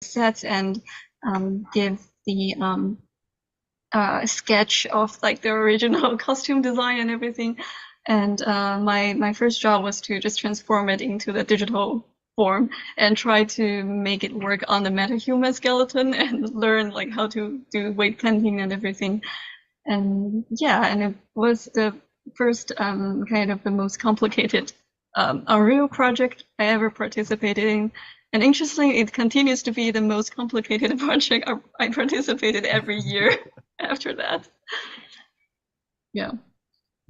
sets and give the sketch of like the original costume design and everything. And my first job was to just transform it into the digital form and try to make it work on the metahuman skeleton and learn like how to do weight planning and everything. And yeah, and it was the first kind of the most complicated Unreal project I ever participated in. And interestingly, it continues to be the most complicated project I participated every year after that. Yeah.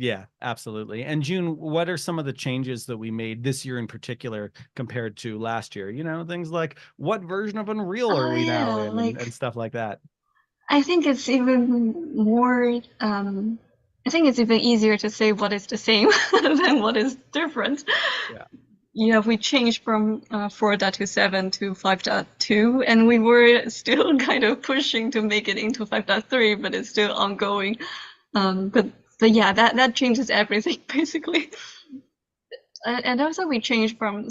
Yeah, absolutely. And June, what are some of the changes that we made this year in particular compared to last year? You know, things like what version of Unreal are Oh we now yeah, in like and stuff like that. I think it's even more I think it's even easier to say what is the same than what is different. Yeah. Yeah, we changed from 4.27 to 5.2, and we were still kind of pushing to make it into 5.3, but it's still ongoing. But yeah, that changes everything basically. And also we changed from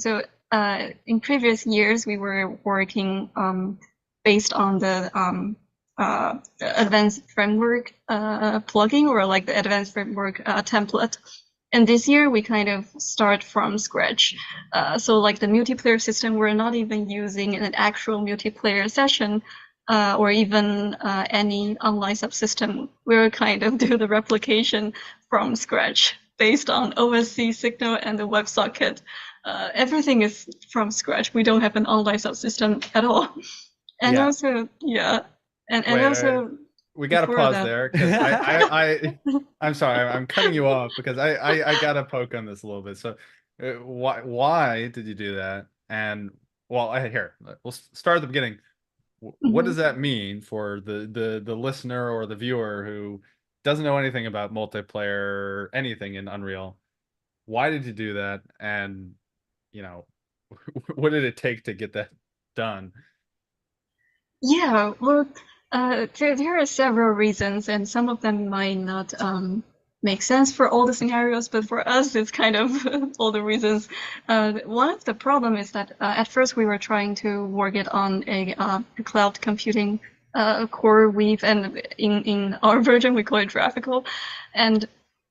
in previous years we were working based on the advanced framework plugin or like the advanced framework template. And this year we kind of start from scratch. So like the multiplayer system, we're not even using an actual multiplayer session or even any online subsystem. We're kind of do the replication from scratch based on OSC signal and the WebSocket. Everything is from scratch. We don't have an online subsystem at all. And Yeah. also, yeah, and Wait, also we got to before pause that, there because I'm sorry, I'm cutting you off because I got to poke on this a little bit. So, why did you do that? And well, here we'll start at the beginning. What does that mean for the listener or the viewer who doesn't know anything about multiplayer, anything in Unreal? Why did you do that? And you know, what did it take to get that done? yeah, well, there are several reasons, and some of them might not make sense for all the scenarios, but for us, it's kind of all the reasons. One of the problem is that at first we were trying to work it on a cloud computing core weave, and in our version we call it graphical, and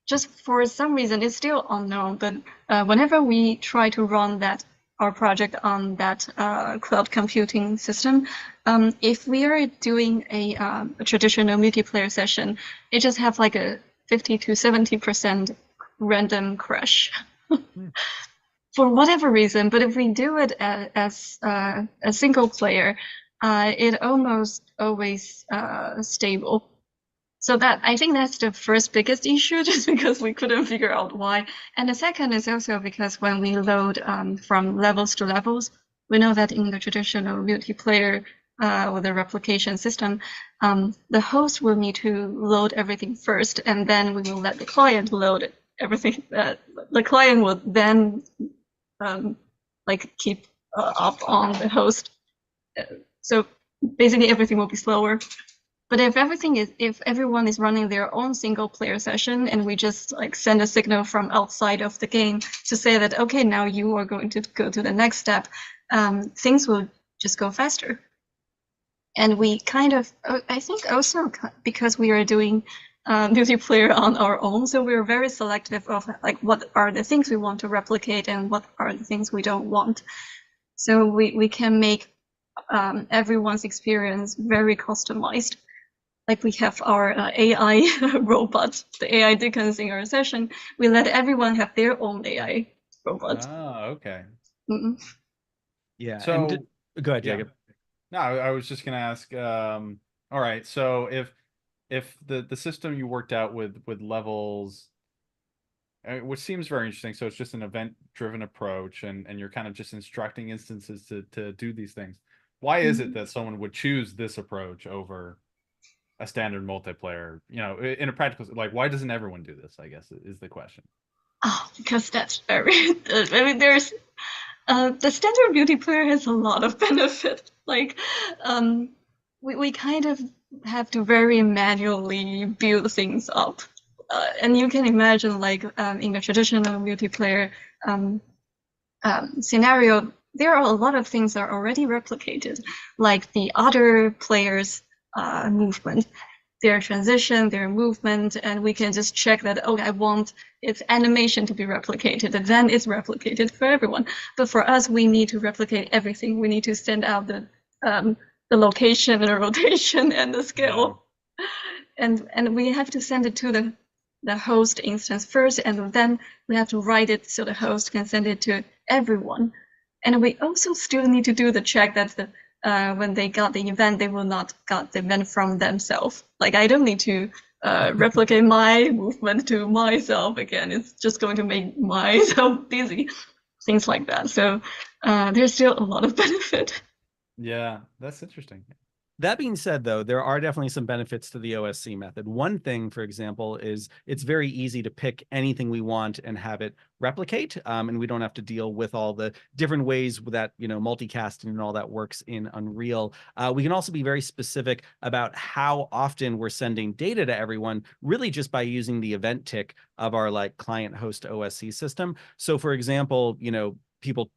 just for some reason it's still unknown. But whenever we try to run that our project on that cloud computing system, if we are doing a traditional multiplayer session, it just have like a 50 to 70% random crash for whatever reason. But if we do it as a single player, it almost always stable. So that I think that's the first biggest issue, just because we couldn't figure out why. And the second is also because when we load from levels to levels, we know that in the traditional multiplayer or the replication system, the host will need to load everything first, and then we will let the client load everything. The client will then like keep up on the host. So basically everything will be slower. But if everyone is running their own single player session and we just like send a signal from outside of the game to say that, okay, now you are going to go to the next step, things will just go faster. And we kind of, I think also because we are doing multiplayer on our own, so we're very selective of like what are the things we want to replicate and what are the things we don't want. So we can make everyone's experience very customized. Like we have our AI robot, the AI Dickens in our session. We let everyone have their own AI robot. Oh, okay. Yeah. So, And go ahead, yeah. Jacob. No, I was just gonna ask. All right, so if the system you worked out with levels, which seems very interesting, so it's just an event-driven approach, and you're kind of just instructing instances to do these things. Why is it that someone would choose this approach over a standard multiplayer? You know, in a practical, like, why doesn't everyone do this? I guess is the question. Oh, because that's very. I mean, there's the standard multiplayer has a lot of benefit. Like, we kind of have to very manually build things up. And you can imagine, like, in a traditional multiplayer scenario, there are a lot of things that are already replicated, like the other players' movement, their transition, their movement, and we can just check that, oh, I want its animation to be replicated, and then it's replicated for everyone. But for us, we need to replicate everything. We need to send out the location and the rotation and the scale. Yeah. And we have to send it to the host instance first, and then we have to write it so the host can send it to everyone. And we also still need to do the check that when they got the event, they will not got the event from themselves. Like I don't need to replicate my movement to myself again. It's just going to make myself dizzy, things like that. So there's still a lot of benefit. Yeah, that's interesting. That being said, though, there are definitely some benefits to the OSC method. One thing, for example, is it's very easy to pick anything we want and have it replicate, and we don't have to deal with all the different ways that, you know, multicasting and all that works in Unreal. We can also be very specific about how often we're sending data to everyone, really just by using the event tick of our like client host OSC system. So, for example, you know, people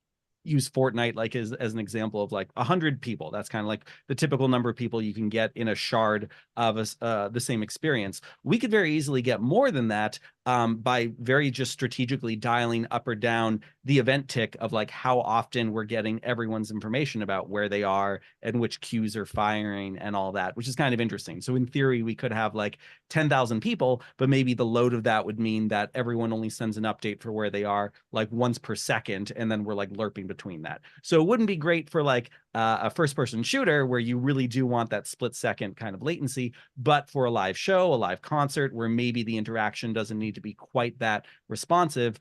use Fortnite like as an example of like 100 people. That's kind of like the typical number of people you can get in a shard of the same experience. We could very easily get more than that by very just strategically dialing up or down the event tick of like how often we're getting everyone's information about where they are and which queues are firing and all that, which is kind of interesting. So in theory, we could have like 10,000 people, but maybe the load of that would mean that everyone only sends an update for where they are like once per second, and then we're like lerping between that. So it wouldn't be great for like a first-person shooter where you really do want that split-second kind of latency, but for a live show, a live concert, where maybe the interaction doesn't need to be quite that responsive,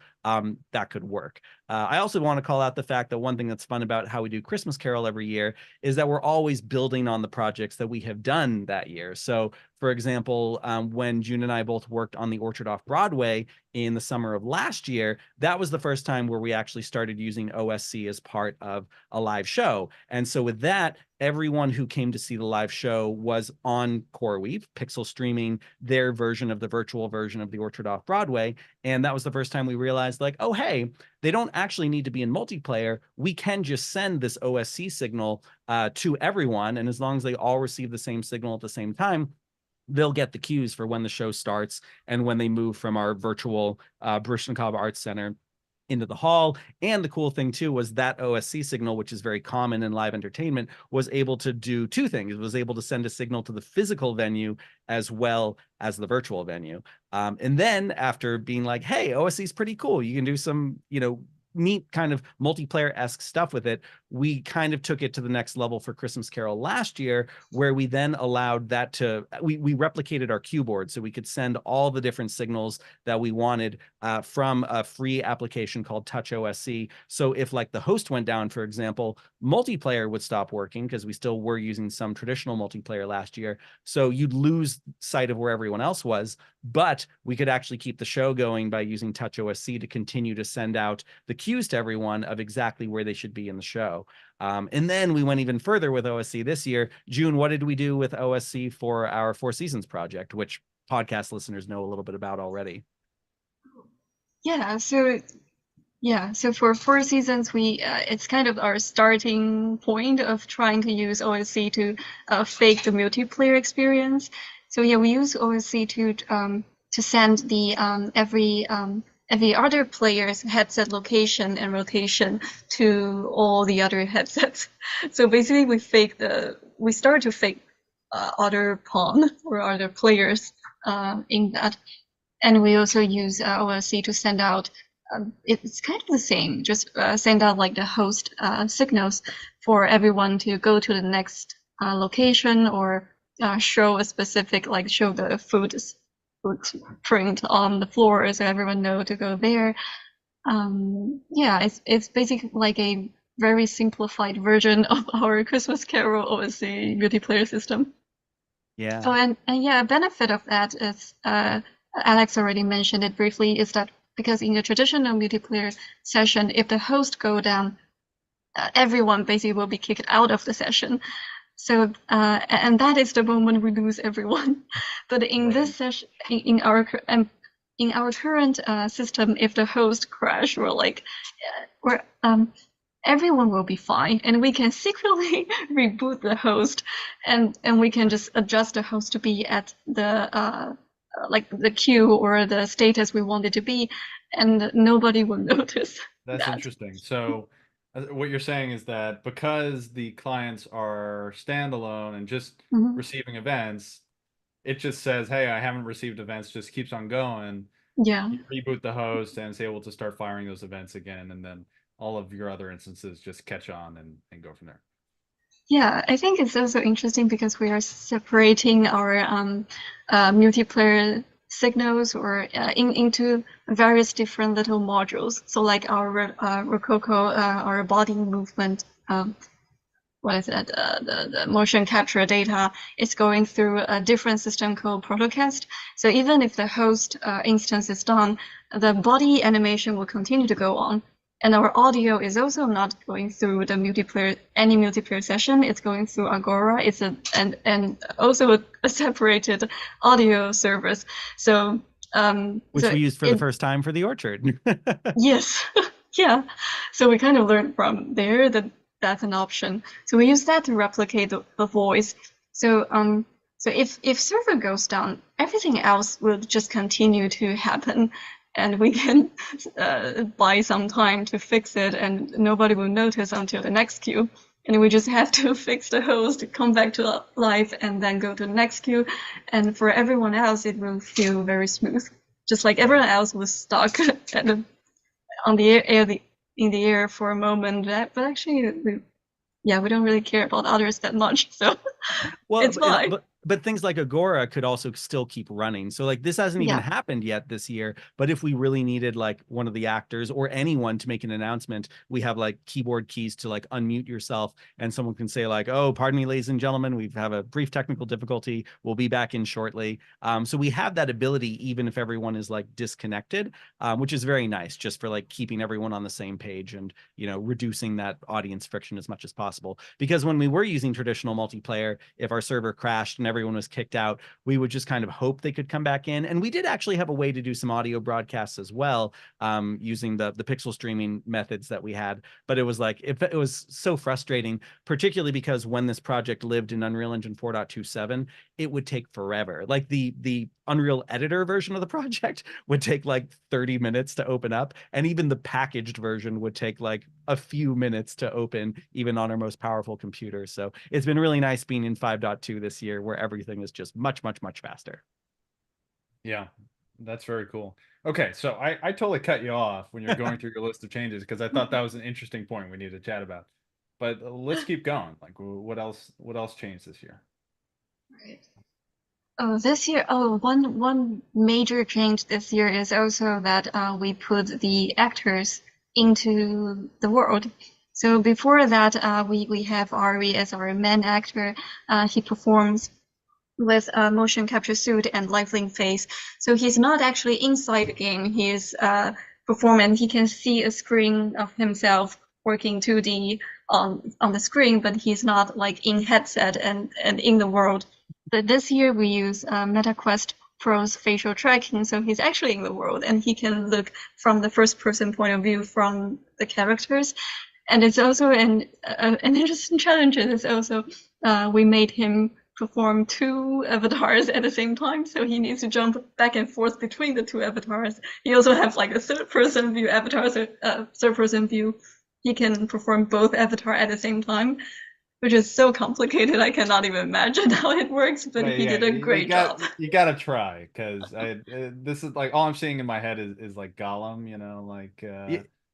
that could work. I also want to call out the fact that one thing that's fun about how we do Christmas Carol every year is that we're always building on the projects that we have done that year. So, for example, when June and I both worked on the Orchard Off-Broadway in the summer of last year, that was the first time where we actually started using OSC as part of a live show. And so with that, everyone who came to see the live show was on CoreWeave, Pixel streaming their version of the virtual version of the Orchard Off-Broadway. And that was the first time we realized like, oh, hey, they don't actually need to be in multiplayer. We can just send this OSC signal to everyone. And as long as they all receive the same signal at the same time, they'll get the cues for when the show starts and when they move from our virtual Baryshnikov Arts Center into the hall. And the cool thing too was that OSC signal, which is very common in live entertainment, was able to do two things. It was able to send a signal to the physical venue as well as the virtual venue. And then after being like, hey, OSC is pretty cool, you can do some, you know, neat kind of multiplayer-esque stuff with it, we kind of took it to the next level for Christmas Carol last year, where we then allowed that to, we replicated our cue board so we could send all the different signals that we wanted from a free application called Touch OSC. So if like the host went down, for example, multiplayer would stop working because we still were using some traditional multiplayer last year. So you'd lose sight of where everyone else was, but we could actually keep the show going by using Touch OSC to continue to send out the cues to everyone of exactly where they should be in the show. And then we went even further with OSC this year. June, what did we do with OSC for our Four Seasons project, which podcast listeners know a little bit about already? So for Four Seasons, we it's kind of our starting point of trying to use OSC to fake the multiplayer experience. So yeah, we use OSC to send the every other player's headset location and rotation to all the other headsets. So basically, we start to fake other pawn or other players in that, and we also use OSC to send out. It's kind of the same, just send out like the host signals for everyone to go to the next location or show a specific, like show the footprint on the floor so everyone know to go there. It's basically like a very simplified version of our Christmas Carol OSC multiplayer system. Yeah. Oh, and yeah, a benefit of that is Alex already mentioned it briefly, is that because in a traditional multiplayer session, if the host go down, everyone basically will be kicked out of the session. So, and that is the moment we lose everyone. But in this session, in our current system, if the host crash or like, everyone will be fine, and we can secretly reboot the host, and we can just adjust the host to be at the like the queue or the status we want it to be, and nobody will notice That's that. interesting. So, what you're saying is that because the clients are standalone and just Mhm. receiving events, it just says, "Hey, I haven't received events," just keeps on going. Yeah. You reboot the host and it's able to start firing those events again, and then all of your other instances just catch on and go from there. Yeah, I think it's also interesting because we are separating our multiplayer signals or into various different little modules. So like our Rococo, our body movement, what is that? The motion capture data is going through a different system called protocast. So even if the host instance is done, the body animation will continue to go on. And our audio is also not going through the any multiplayer session. It's going through Agora. It's and also a separated audio service. So which we used for the first time for the Orchard. yes, yeah. So we kind of learned from there that that's an option. So we use that to replicate the voice. So so if server goes down, everything else will just continue to happen, and we can buy some time to fix it, and nobody will notice until the next queue. And we just have to fix the host, come back to life, and then go to the next queue. And for everyone else, it will feel very smooth, just like everyone else was stuck at the on the air in the air for a moment. But actually, we don't really care about others that much, so Well, it's fine. but things like Agora could also still keep running. So like this hasn't even Yeah. happened yet this year. But if we really needed like one of the actors or anyone to make an announcement, we have like keyboard keys to like unmute yourself, and someone can say like, "Oh, pardon me, ladies and gentlemen, we have a brief technical difficulty. We'll be back in shortly." So we have that ability even if everyone is like disconnected, which is very nice, just for like keeping everyone on the same page and reducing that audience friction as much as possible. Because when we were using traditional multiplayer, if our server crashed and everyone was kicked out, we would just kind of hope they could come back in. And we did actually have a way to do some audio broadcasts as well, using the pixel streaming methods that we had. But it was like it was so frustrating, particularly because when this project lived in Unreal Engine 4.27, it would take forever. Like the Unreal Editor version of the project would take like 30 minutes to open up, and even the packaged version would take like a few minutes to open, even on our most powerful computers. So it's been really nice being in 5.2 this year, where everything is just much, much, much faster. Yeah, that's very cool. Okay, so I totally cut you off when you're going through your list of changes because I thought that was an interesting point we need to chat about. But let's keep going. Like, what else changed this year? Right. Oh, this year, one major change this year is also that we put the actors into the world. So before that, we have Ari as our main actor. He performs with a motion capture suit and lifelink face. So he's not actually inside the game. He is performing. He can see a screen of himself working 2D on the screen, but he's not like in headset and in the world. But this year we use MetaQuest Pro's facial tracking, so he's actually in the world and he can look from the first person point of view from the characters. And it's also an interesting challenge. It's also we made him perform two avatars at the same time, so he needs to jump back and forth between the two avatars. He also has like a third-person view avatar, so third-person view. He can perform both avatar at the same time, which is so complicated. I cannot even imagine how it works, but he did a great job. You got to try because this is like all I'm seeing in my head is like Gollum, like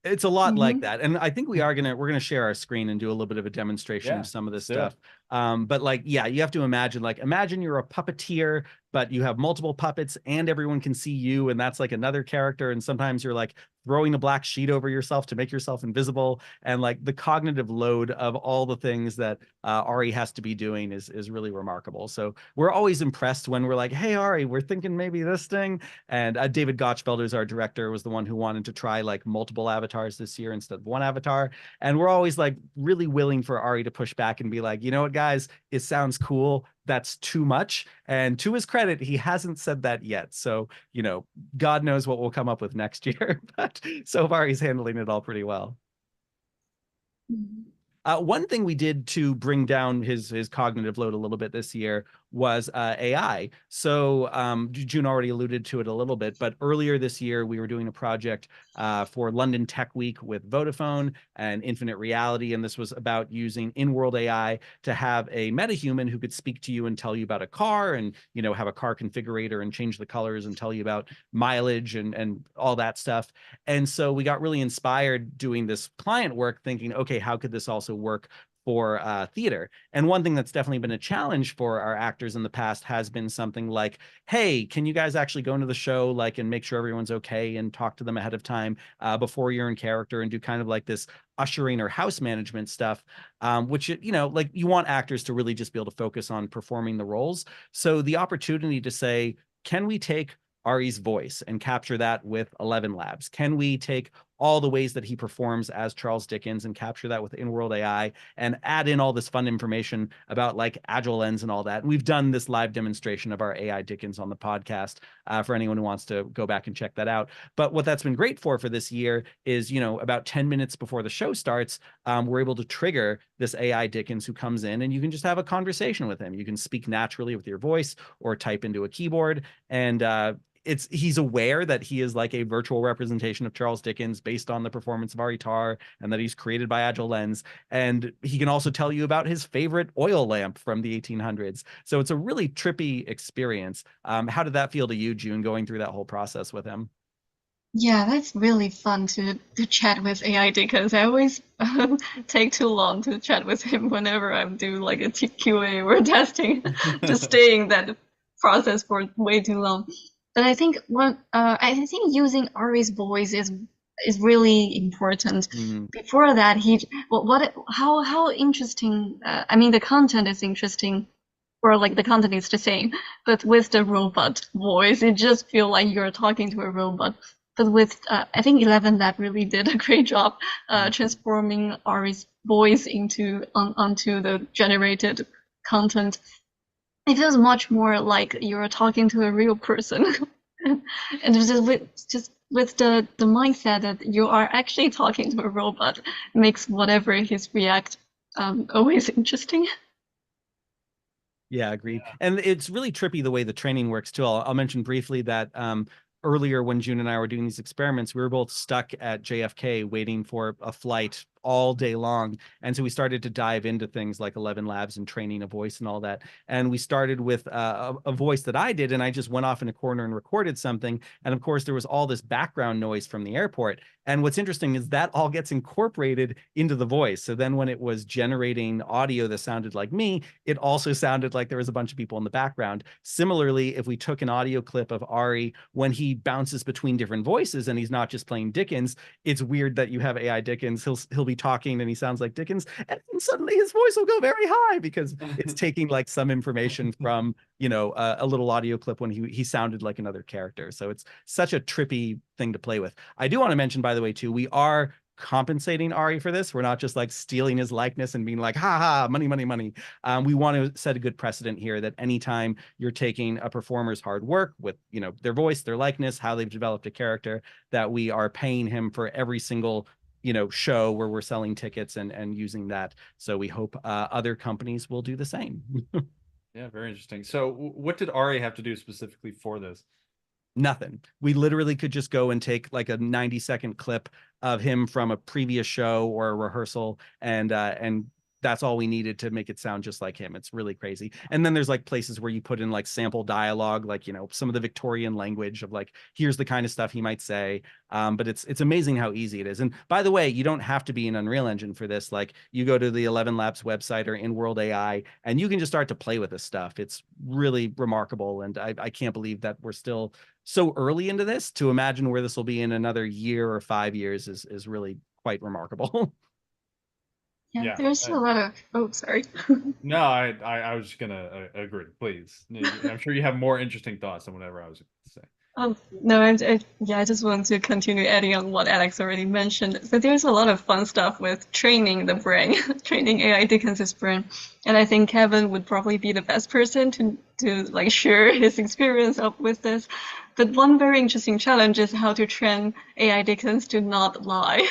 It's a lot like Mhm. that, and I think we're gonna share our screen and do a little bit of a demonstration of some of this let's do it. stuff. But like, yeah, you have to imagine you're a puppeteer, but you have multiple puppets and everyone can see you, and that's like another character. And sometimes you're like throwing a black sheet over yourself to make yourself invisible, and like the cognitive load of all the things that Ari has to be doing is really remarkable. So we're always impressed when we're like, "Hey Ari, we're thinking maybe this thing." And David Gotchfeld, who's our director, was the one who wanted to try like multiple avatars this year instead of one avatar. And we're always like really willing for Ari to push back and be like, "You know what, guys, it sounds cool. That's too much." And to his credit, he hasn't said that yet. So, God knows what we'll come up with next year. But so far, he's handling it all pretty well. Mhm. One thing we did to bring down his cognitive load a little bit this year was AI. So June already alluded to it a little bit, but earlier this year we were doing a project for London Tech Week with Vodafone and Infinite Reality, and this was about using in-world AI to have a metahuman who could speak to you and tell you about a car, and have a car configurator and change the colors and tell you about mileage and all that stuff. And so we got really inspired doing this client work, thinking, okay, how could this also work for theater? And one thing that's definitely been a challenge for our actors in the past has been something like, hey, can you guys actually go into the show, like, and make sure everyone's okay and talk to them ahead of time before you're in character, and do kind of like this ushering or house management stuff, which, like, you want actors to really just be able to focus on performing the roles. So the opportunity to say, can we take Ari's voice and capture that with 11 Labs? Can we take all the ways that he performs as Charles Dickens and capture that with in-world AI and add in all this fun information about like Agile Lens and all that? And we've done this live demonstration of our AI Dickens on the podcast for anyone who wants to go back and check that out. But what that's been great for this year is, about 10 minutes before the show starts, we're able to trigger this AI Dickens who comes in, and you can just have a conversation with him. You can speak naturally with your voice or type into a keyboard, and he's aware that he is like a virtual representation of Charles Dickens based on the performance of Ari Tar, and that he's created by Agile Lens. And he can also tell you about his favorite oil lamp from the 1800s. So it's a really trippy experience. How did that feel to you, June, going through that whole process with him? Yeah, that's really fun to chat with AI because I always take too long to chat with him whenever I'm doing like a QA or testing, just staying in that process for way too long. But I think using Ari's voice is really important. Mhm. Before that, how interesting. I mean, the content is interesting, or like the content is the same, but with the robot voice, it just feel like you're talking to a robot. But with I think 11 Lab really did a great job transforming Ari's voice onto the generated content. It feels much more like you're talking to a real person, and just with the mindset that you are actually talking to a robot makes whatever his react always interesting. Yeah, agreed. And it's really trippy the way the training works too. I'll mention briefly that earlier when June and I were doing these experiments, we were both stuck at JFK waiting for a flight all day long. And so we started to dive into things like 11 Labs and training a voice and all that. And we started with a voice that I did, and I just went off in a corner and recorded something. And of course, there was all this background noise from the airport. And what's interesting is that all gets incorporated into the voice. So then when it was generating audio that sounded like me, it also sounded like there was a bunch of people in the background. Similarly, if we took an audio clip of Ari when he bounces between different voices and he's not just playing Dickens, it's weird that you have AI Dickens. He'll be talking and he sounds like Dickens, and suddenly his voice will go very high because it's taking like some information from a little audio clip when he sounded like another character. So it's such a trippy thing to play with. I do want to mention, by the way, too, we are compensating Ari for this. We're not just like stealing his likeness and being like, ha ha, money, money, money. We want to set a good precedent here that anytime you're taking a performer's hard work with, their voice, their likeness, how they've developed a character, that we are paying him for every single show where we're selling tickets and using that. So we hope other companies will do the same. Yeah, very interesting. So what did Ari have to do specifically for this? Nothing. We literally could just go and take like a 90-second clip of him from a previous show or a rehearsal, and that's all we needed to make it sound just like him. It's really crazy. And then there's like places where you put in like sample dialogue, like some of the Victorian language of like, here's the kind of stuff he might say. But it's amazing how easy it is. And by the way, you don't have to be an Unreal Engine for this. Like, you go to the 11 Labs website or in World AI, and you can just start to play with this stuff. It's really remarkable, and I can't believe that we're still so early into this. To imagine where this will be in another year or 5 years is really quite remarkable. Yeah, Yeah. there's a lot of. Oh, sorry. No, I was just gonna agree. Please, I'm sure you have more interesting thoughts than whatever I was going to say. No, yeah, I just want to continue adding on what Alex already mentioned. So there's a lot of fun stuff with training the brain, training AI Dickens's brain, and I think Kevin would probably be the best person to like share his experience up with this. But one very interesting challenge is how to train AI Dickens to not lie.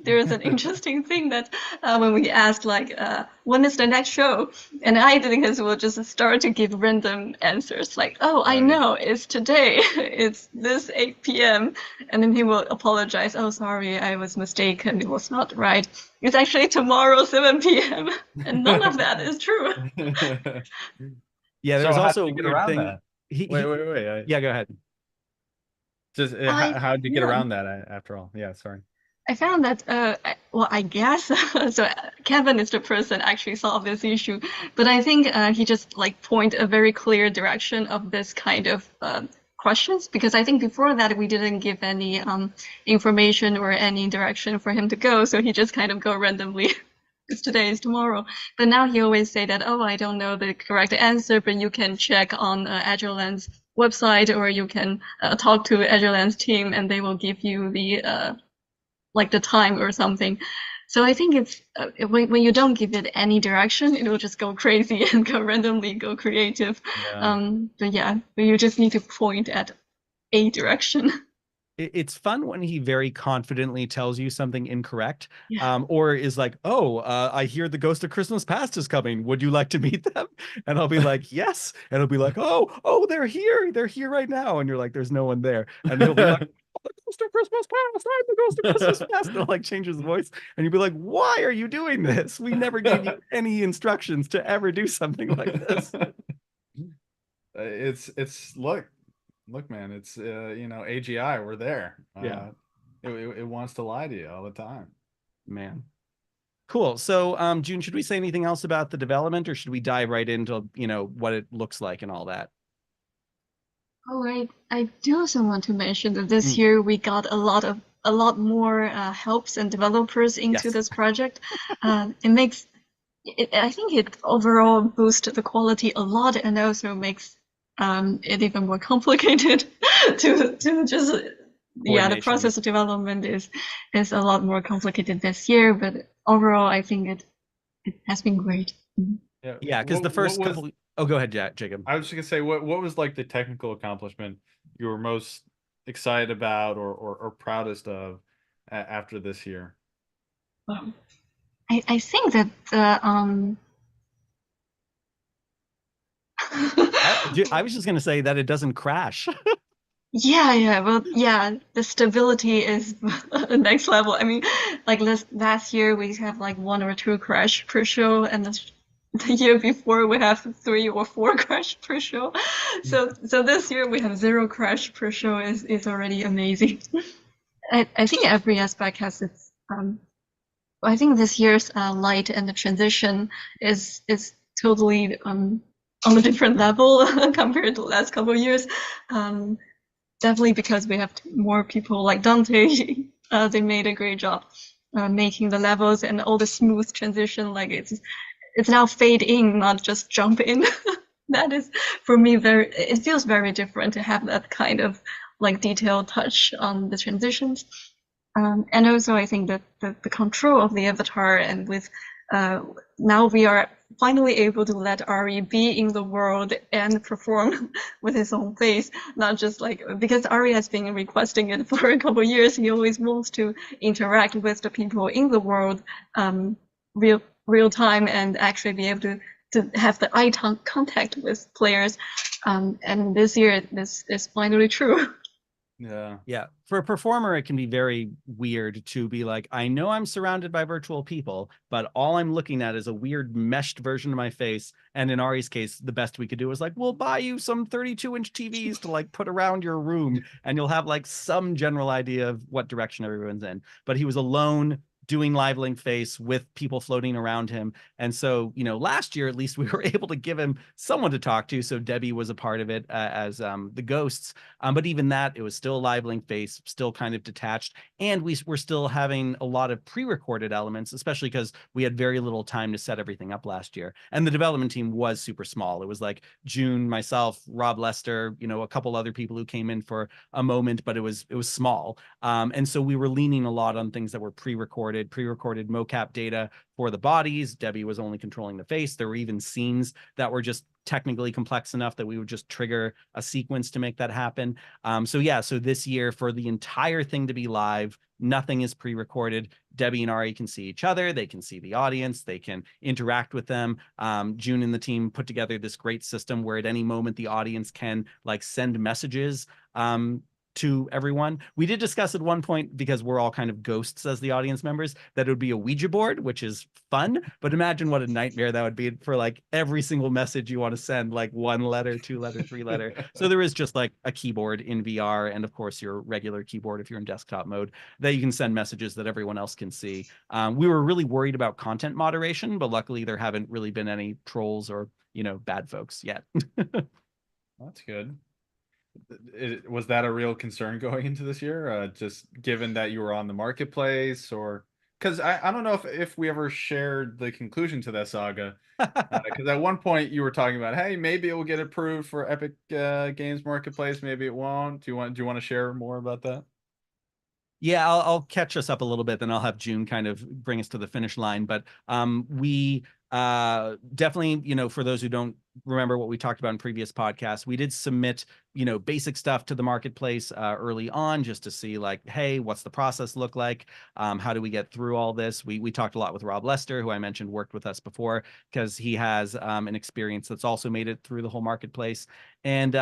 there's an interesting thing that when we asked like when is the next show, and I think his will just start to give random answers like, oh, I Right. know it's today, it's this 8 p.m. and then he will apologize, oh sorry, I was mistaken, it was not right, it's actually tomorrow 7 p.m. and none of that is true. Yeah, So there's how also did a you get weird around thing. that? He, Wait, he wait, wait. yeah, go ahead. Just I how did you get yeah around that after all? Yeah, sorry. I found that, well, I guess, so Kevin is the person actually solved this issue, but I think he just like point a very clear direction of this kind of questions, because I think before that we didn't give any information or any direction for him to go, so he just kind of go randomly. It's today, it's tomorrow. But now he always say that, oh, I don't know the correct answer, but you can check on Agiland's website, or you can talk to Agiland's team, and they will give you the like the time or something. So I think it's when you don't give it any direction, it will just go crazy and go randomly, go creative. Yeah. But yeah, but you just need to point at a direction. It's fun when he very confidently tells you something incorrect, Yeah. or is like, "Oh, I hear the Ghost of Christmas Past is coming. Would you like to meet them?" And I'll be like, "Yes." And he'll be like, "Oh, they're here right now." And you're like, "There's no one there." And he'll be like, "Oh, the Ghost of Christmas Past, I'm the Ghost of Christmas Past." And he'll like change his voice, and you'll be like, "Why are you doing this? We never gave you any instructions to ever do something like this." It's look, man, it's AGI, we're there. Yeah, It wants to lie to you all the time. man. Cool. So, June, should we say anything else about the development, or should we dive right into, what it looks like and all that? Oh, I do also want to mention that this Mm, year we got a lot more helps and developers into yes. this project. It makes I think it overall boosts the quality a lot, and also makes it even more complicated to just yeah, the Coordination. process of development is a lot more complicated this year, but overall I think it has been great. Mhm. Yeah. Yeah, because the What first was couple. Oh, go ahead, Jacob. I was just gonna say what was like the technical accomplishment you were most excited about or proudest of after this year? Um, I think that the I was just gonna say that it doesn't crash. yeah, well, yeah, the stability is next level. I mean, like last year we have like one or two crash per show, and the year before we have three or four crash per show. So this year we have zero crash per show is already amazing. I think every aspect has its I think this year's light and the transition is totally on a different level compared to the last couple of years. Um, Definitely because we have more people like Dante. They made a great job making the levels and all the smooth transition. Like it's now fade in, not just jump in. That is for me very. It feels very different to have that kind of like detailed touch on the transitions. And also, I think that the control of the avatar and with uh, now we are finally able to let Ari be in the world and perform with his own face, not just like because Ari has been requesting it for a couple of years. He always wants to interact with the people in the world, real time, and actually be able to have the eye contact with players. And this year, this is finally true. Yeah. Yeah, for a performer, it can be very weird to be like, I know I'm surrounded by virtual people, but all I'm looking at is a weird meshed version of my face. And in Ari's case, the best we could do was like, we'll buy you some 32-inch TVs to like put around your room, and you'll have like some general idea of what direction everyone's in. But he was alone doing live link face with people floating around him. And so, last year, at least we were able to give him someone to talk to. So Debbie was a part of it as the ghosts. But even that, it was still a live link face, still kind of detached. And we were still having a lot of pre-recorded elements, especially because we had very little time to set everything up last year. And the development team was super small. It was like June, myself, Rob Lester, a couple other people who came in for a moment, but it was small. And so we were leaning a lot on things that were pre-recorded pre-recorded mocap data for the bodies. Debbie was only controlling the face. There were even scenes that were just technically complex enough that we would just trigger a sequence to make that happen. So yeah, so this year for the entire thing to be live, nothing is pre-recorded. Debbie and Ari can see each other. They can see the audience. They can interact with them. June and the team put together this great system where at any moment the audience can like send messages to everyone. We did discuss at one point, because we're all kind of ghosts as the audience members, that it would be a Ouija board, which is fun, but imagine what a nightmare that would be for like every single message you want to send, like 1 letter, 2 letter, 3 letter. So there is just like a keyboard in VR, and of course your regular keyboard if you're in desktop mode, that you can send messages that everyone else can see. We were really worried about content moderation, but luckily there haven't really been any trolls or, you know, bad folks yet. That's good. Was that a real concern going into this year? Just given that you were on the marketplace, or because I don't know if we ever shared the conclusion to that saga. Because at one point you were talking about, hey, maybe it will get approved for Epic Games Marketplace, maybe it won't. Do you want to share more about that? Yeah, I'll catch us up a little bit, then I'll have June kind of bring us to the finish line. But we definitely, you know, for those who don't remember what we talked about in previous podcasts, we did submit, you know, basic stuff to the marketplace early on, just to see like, hey, what's the process look like? How do we get through all this? We talked a lot with Rob Lester, who I mentioned worked with us before, because he has an experience that's also made it through the whole marketplace. And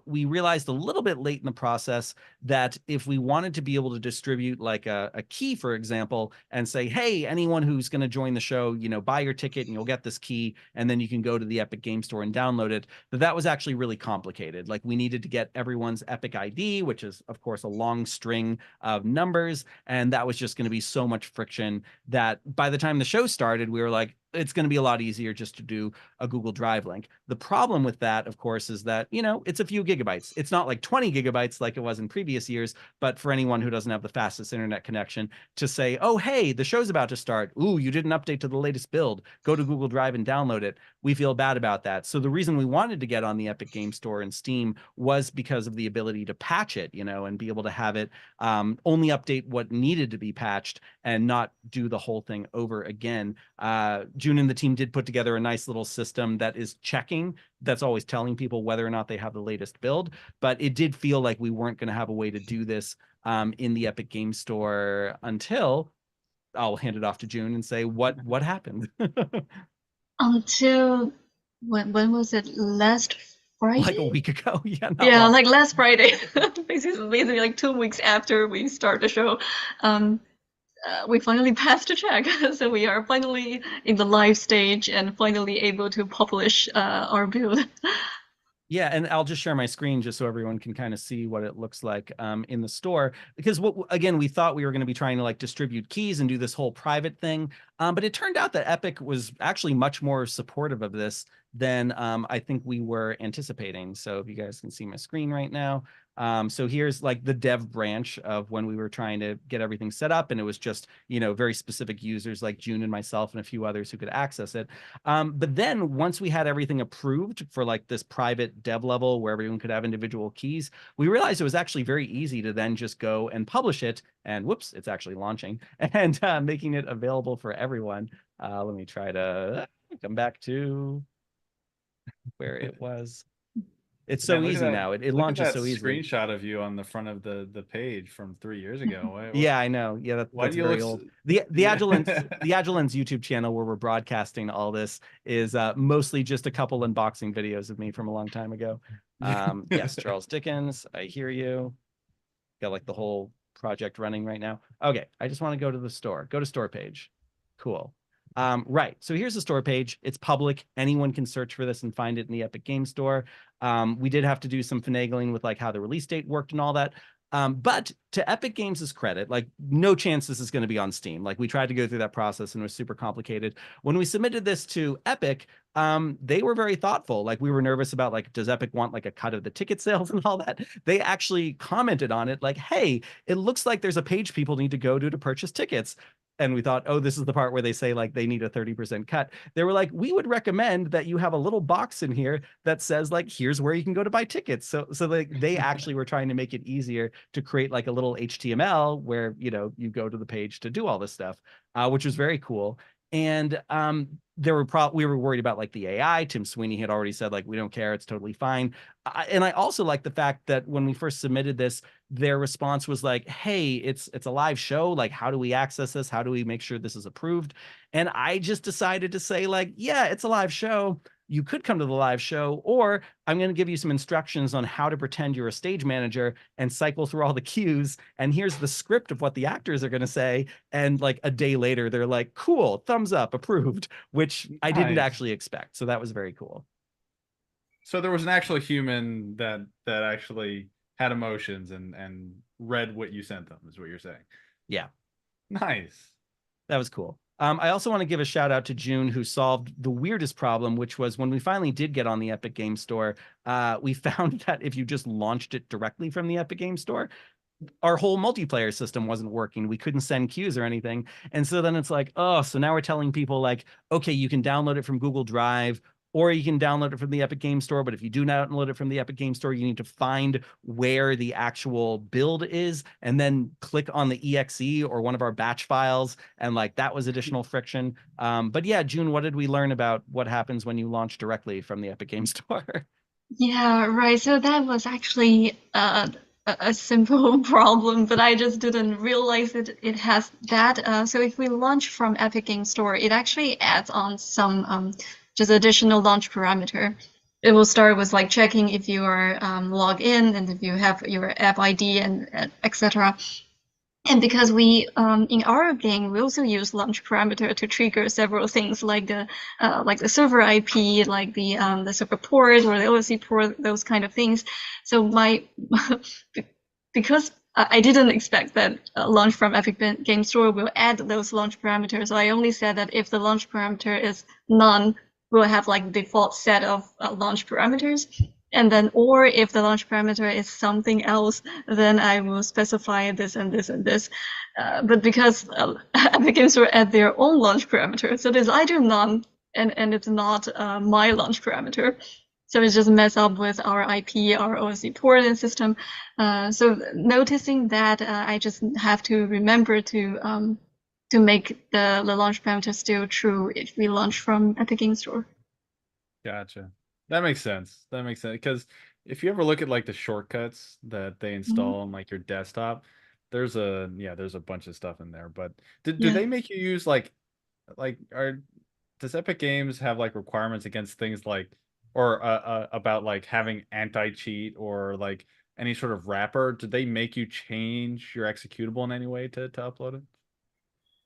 we realized a little bit late in the process that if we wanted to be able to distribute like a key, for example, and say, hey, anyone who's going to join the show, you know, buy your ticket and you'll get this key, and then you can go to the Epic Game Store and download it, that was actually really complicated. Like we needed to get everyone's Epic ID, which is of course a long string of numbers, and that was just going to be so much friction that by the time the show started, we were like, it's going to be a lot easier just to do a Google Drive link. The problem with that, of course, is that, you know, it's a few gigabytes. It's not like 20 gigabytes like it was in previous years, but for anyone who doesn't have the fastest internet connection to say, oh, hey, the show's about to start. Ooh, you didn't update to the latest build. Go to Google Drive and download it. We feel bad about that. So the reason we wanted to get on the Epic Game Store and Steam was because of the ability to patch it, you know, and be able to have it only update what needed to be patched and not do the whole thing over again. June and the team did put together a nice little system that is checking, that's always telling people whether or not they have the latest build, but it did feel like we weren't going to have a way to do this in the Epic Game Store until I'll hand it off to June and say what happened. Until when was it? Last Friday? Like a week ago. Yeah, yeah, long. like last Friday. Basically like 2 weeks after we start the show. We finally passed the check, so we are finally in the live stage and finally able to publish our build. Yeah, and I'll just share my screen just so everyone can kind of see what it looks like in the store. Because again, we thought we were going to be trying to like distribute keys and do this whole private thing, but it turned out that Epic was actually much more supportive of this than I think we were anticipating. So if you guys can see my screen right now. So here's like the dev branch of when we were trying to get everything set up, and it was just, you know, very specific users like June and myself and a few others who could access it. But then once we had everything approved for like this private dev level where everyone could have individual keys, we realized it was actually very easy to then just go and publish it, and whoops, it's actually launching, and making it available for everyone. Let me try to come back to where it was. It's so easy now. It launches so easily. Screenshot of you on the front of the page from 3 years ago. Yeah, I know. Yeah, that's very old. The Agilens YouTube channel where we're broadcasting all this is mostly just a couple unboxing videos of me from a long time ago. Yes, Charles Dickens, I hear you. Got like the whole project running right now. Okay, I just want to go to the store. Go to store page. Cool. Right, so here's the store page. It's public. Anyone can search for this and find it in the Epic Game Store. We did have to do some finagling with like how the release date worked and all that. But to Epic Games' credit, like no chance this is going to be on Steam. Like we tried to go through that process and it was super complicated. When we submitted this to Epic, they were very thoughtful. Like we were nervous about like, does Epic want like a cut of the ticket sales and all that? They actually commented on it like, hey, it looks like there's a page people need to go to purchase tickets. and we thought, oh, this is the part where they say like they need a 30% cut. They were like, we would recommend that you have a little box in here that says like, here's where you can go to buy tickets. So like they actually were trying to make it easier to create like a little HTML where, you know, you go to the page to do all this stuff, which was very cool. And we were worried about like the AI. Tim Sweeney had already said like, we don't care, it's totally fine. And I also like the fact that when we first submitted this, their response was like, hey, it's a live show, like how do we access this, how do we make sure this is approved? And I just decided to say like, yeah, it's a live show, you could come to the live show, or I'm going to give you some instructions on how to pretend you're a stage manager and cycle through all the cues, and here's the script of what the actors are going to say. And like a day later they're like, cool, thumbs up, approved, which I didn't Nice. actually expect, so that was very cool. So there was an actual human that actually had emotions and read what you sent them, is what you're saying. Yeah, Nice. that was cool. I also want to give a shout out to June, who solved the weirdest problem, which was when we finally did get on the Epic Game Store, we found that if you just launched it directly from the Epic Game Store, our whole multiplayer system wasn't working. We couldn't send queues or anything. And so then it's like, oh, so now we're telling people like, okay, you can download it from Google Drive, or you can download it from the Epic Game Store. But if you do download it from the Epic Game Store, you need to find where the actual build is and then click on the exe or one of our batch files. And like that was additional friction. But yeah, June, what did we learn about what happens when you launch directly from the Epic Game Store? Yeah, right. So that was actually a simple problem, but I just didn't realize it has that. So if we launch from Epic Game Store, it actually adds on some just additional launch parameter. It will start with like checking if you are logged in and if you have your app ID and etc. And because we, in our game, we also use launch parameter to trigger several things like the server IP, like the server port or the OSC port, those kind of things. So because I didn't expect that launch from Epic Game Store will add those launch parameters. So I only said that if the launch parameter is none, we'll have like default set of launch parameters. And then, or if the launch parameter is something else, then I will specify this and this and this. But because Epic Games will add their own launch parameter, so there's either none and it's not my launch parameter. So it's just mess up with our IP, our OSC port and system. So noticing that, I just have to remember to make the launch parameter still true if we launch from Epic Games Store. Gotcha. That makes sense. That makes sense. Because if you ever look at like the shortcuts that they install on like your desktop, there's a bunch of stuff in there. But do Yeah. they make you use like are does Epic Games have like requirements against things like or about like having anti-cheat or like any sort of wrapper? Did they make you change your executable in any way to upload it?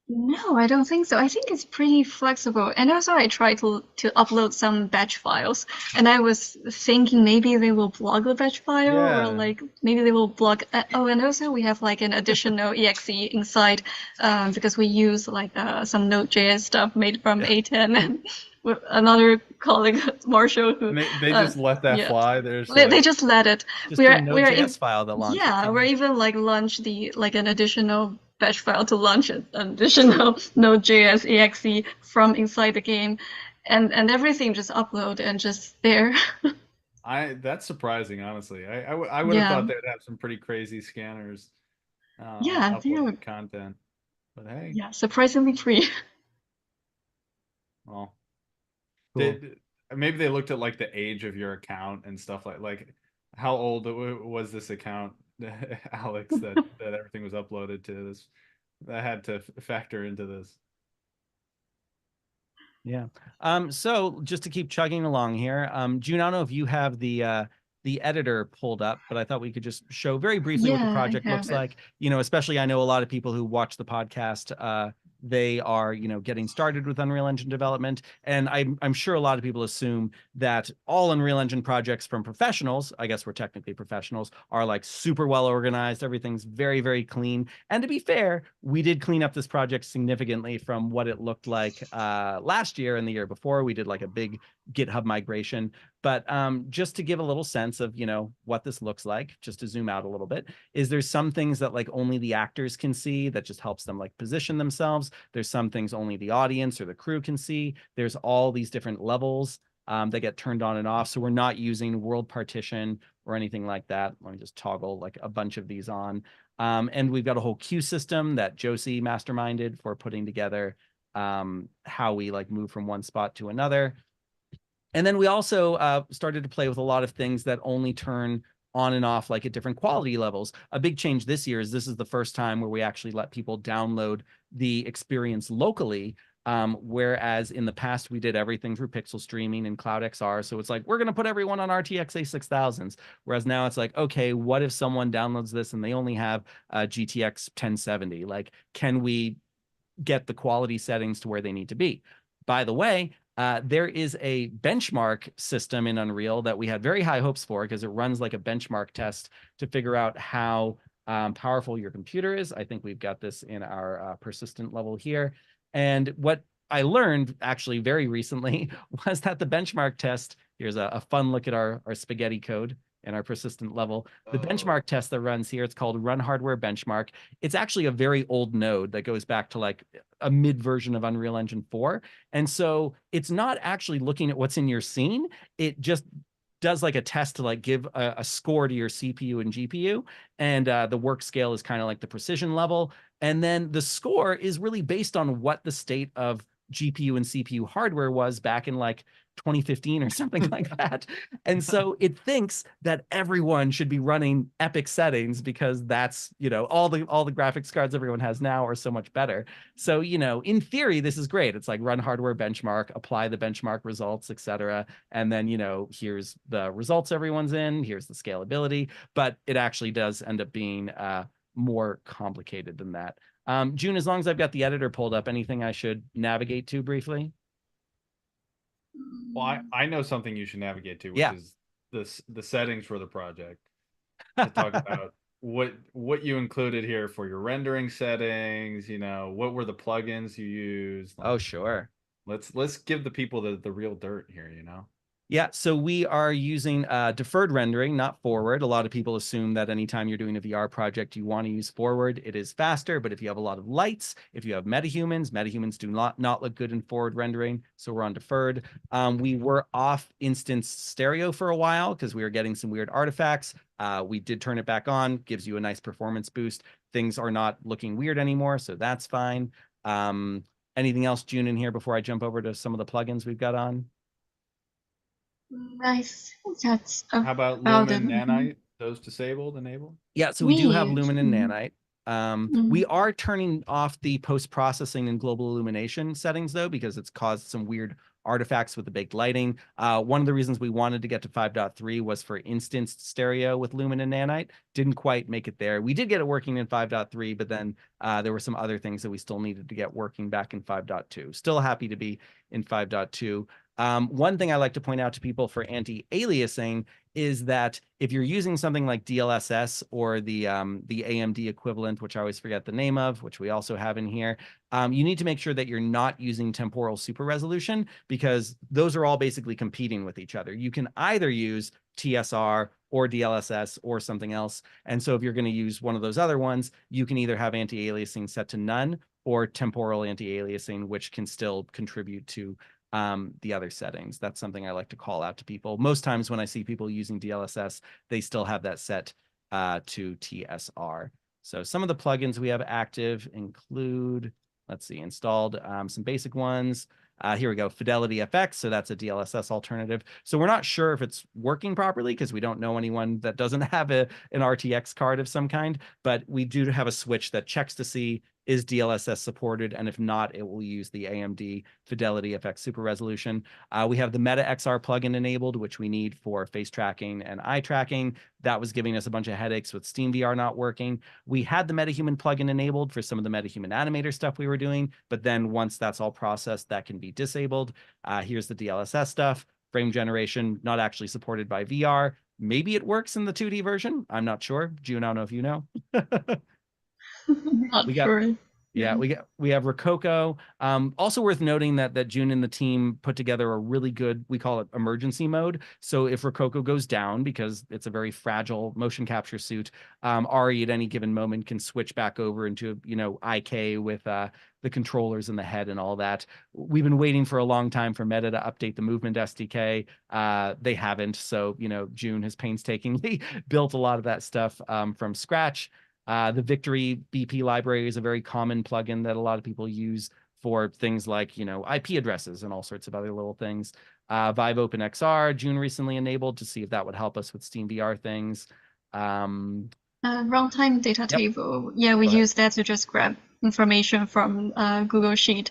No, I don't think so. I think it's pretty flexible. And also I tried to upload some batch files and I was thinking maybe they will block the batch file or Yeah. like maybe they will block. Oh, and also we have like an additional exe inside because we use like some Node.js stuff made from A10 and with another colleague, Marshall, who And they just let that yeah, fly. There's they like just let it. Just We a are Node.js file that launches. yeah, we're even like launch the like an additional batch file to launch an additional Node.js exe from inside the game, and everything just upload and just there. that's surprising, honestly. I would have Yeah, thought they'd have some pretty crazy scanners yeah, uploading content. But hey, yeah, surprisingly free. well, Cool. did maybe they looked at like the age of your account and stuff like how old was this account, Alex, that everything was uploaded to this that had to factor into this. Yeah. So just to keep chugging along here, June, I don't know if you have the editor pulled up, but I thought we could just show very briefly what the Yeah, I project have looks it. like. You know, especially I know a lot of people who watch the podcast, they are, you know, getting started with Unreal Engine development. And I'm sure a lot of people assume that all Unreal Engine projects from professionals, I guess we're technically professionals, are like super well organized. Everything's very, very clean. And to be fair, we did clean up this project significantly from what it looked like last year and the year before. We did like a big GitHub migration. But just to give a little sense of, what this looks like, just to zoom out a little bit, is there's some things that like only the actors can see that just helps them like position themselves. There's some things only the audience or the crew can see. There's all these different levels that get turned on and off. So we're not using world partition or anything like that. Let me just toggle like a bunch of these on. And we've got a whole queue system that Josie masterminded for putting together how we like move from one spot to another. And then we also started to play with a lot of things that only turn on and off like at different quality levels. A big change this year is this is the first time where we actually let people download the experience locally. Whereas in the past we did everything through pixel streaming and Cloud XR. So it's like, we're going to put everyone on RTX A6000s. Whereas now it's like, okay, what if someone downloads this and they only have GTX 1070? Like, can we get the quality settings to where they need to be? By the way, there is a benchmark system in Unreal that we had very high hopes for because it runs like a benchmark test to figure out how powerful your computer is. I think we've got this in our persistent level here. And what I learned actually very recently was that the benchmark test, here's a fun look at our spaghetti code and our persistent level. The benchmark test that runs here, it's called Run Hardware Benchmark. It's actually a very old node that goes back to like a mid version of Unreal Engine 4. And so it's not actually looking at what's in your scene. It just does like a test to like give a score to your CPU and GPU. And the work scale is kind of like the precision level. And then the score is really based on what the state of GPU and CPU hardware was back in like 2015 or something like that. And so it thinks that everyone should be running epic settings because that's, all the graphics cards everyone has now are so much better. So, in theory, this is great. It's like run hardware benchmark, apply the benchmark results, etc. And then, here's the results everyone's in, here's the scalability, but it actually does end up being more complicated than that. June, as long as I've got the editor pulled up, anything I should navigate to briefly? Well, I know something you should navigate to, which Yeah. is the settings for the project, to talk about what you included here for your rendering settings, what were the plugins you used. Oh, Like, sure. let's give the people the real dirt here. Yeah, so we are using deferred rendering, not forward. A lot of people assume that anytime you're doing a VR project, you want to use forward. It is faster, but if you have a lot of lights, if you have metahumans do not look good in forward rendering, so we're on deferred. We were off instance stereo for a while because we were getting some weird artifacts. We did turn it back on, gives you a nice performance boost. Things are not looking weird anymore, so that's fine. Anything else, June, in here before I jump over to some of the plugins we've got on? I think that's How about about it. Lumen, Nanite? Those disabled, enabled? Yeah, so we do have Neat. Lumen and Nanite. We Mm. are turning off the post-processing and global illumination settings, though, because it's caused some weird artifacts with the baked lighting. One of the reasons we wanted to get to 5.3 was for instanced stereo with Lumen and Nanite. Didn't quite make it there. We did get it working in 5.3, but then there were some other things that we still needed to get working back in 5.2. Still happy to be in 5.2. One thing I like to point out to people for anti-aliasing is that if you're using something like DLSS or the AMD equivalent, which I always forget the name of, which we also have in here, you need to make sure that you're not using temporal super resolution because those are all basically competing with each other. You can either use TSR or DLSS or something else. And so if you're going to use one of those other ones, you can either have anti-aliasing set to none or temporal anti-aliasing, which can still contribute to the other settings. That's something I like to call out to people. Most times when I see people using DLSS, they still have that set to TSR. So some of the plugins we have active include, let's see, installed some basic ones. Here we go, Fidelity FX. So that's a DLSS alternative. So we're not sure if it's working properly because we don't know anyone that doesn't have an RTX card of some kind, but we do have a switch that checks to see is DLSS supported, and if not, it will use the AMD Fidelity FX Super Resolution. We have the Meta XR plugin enabled, which we need for face tracking and eye tracking. That was giving us a bunch of headaches with SteamVR not working. We had the MetaHuman plugin enabled for some of the MetaHuman animator stuff we were doing, but then once that's all processed, that can be disabled. Here's the DLSS stuff. Frame generation, not actually supported by VR. Maybe it works in the 2D version. I'm not sure. June, I don't know if you know. Not We got sure. Yeah, we have Rococo. Also worth noting that June and the team put together a really good, we call it emergency mode. So if Rococo goes down, because it's a very fragile motion capture suit, Ari at any given moment can switch back over into, IK with the controllers in the head and all that. We've been waiting for a long time for Meta to update the movement SDK. They haven't. So, June has painstakingly built a lot of that stuff from scratch. The Victory BP library is a very common plugin that a lot of people use for things like, IP addresses and all sorts of other little things. Vive OpenXR, June recently enabled to see if that would help us with Steam VR things. Runtime data Yep. table. Yeah, we Go ahead. use that to just grab information from Google Sheet.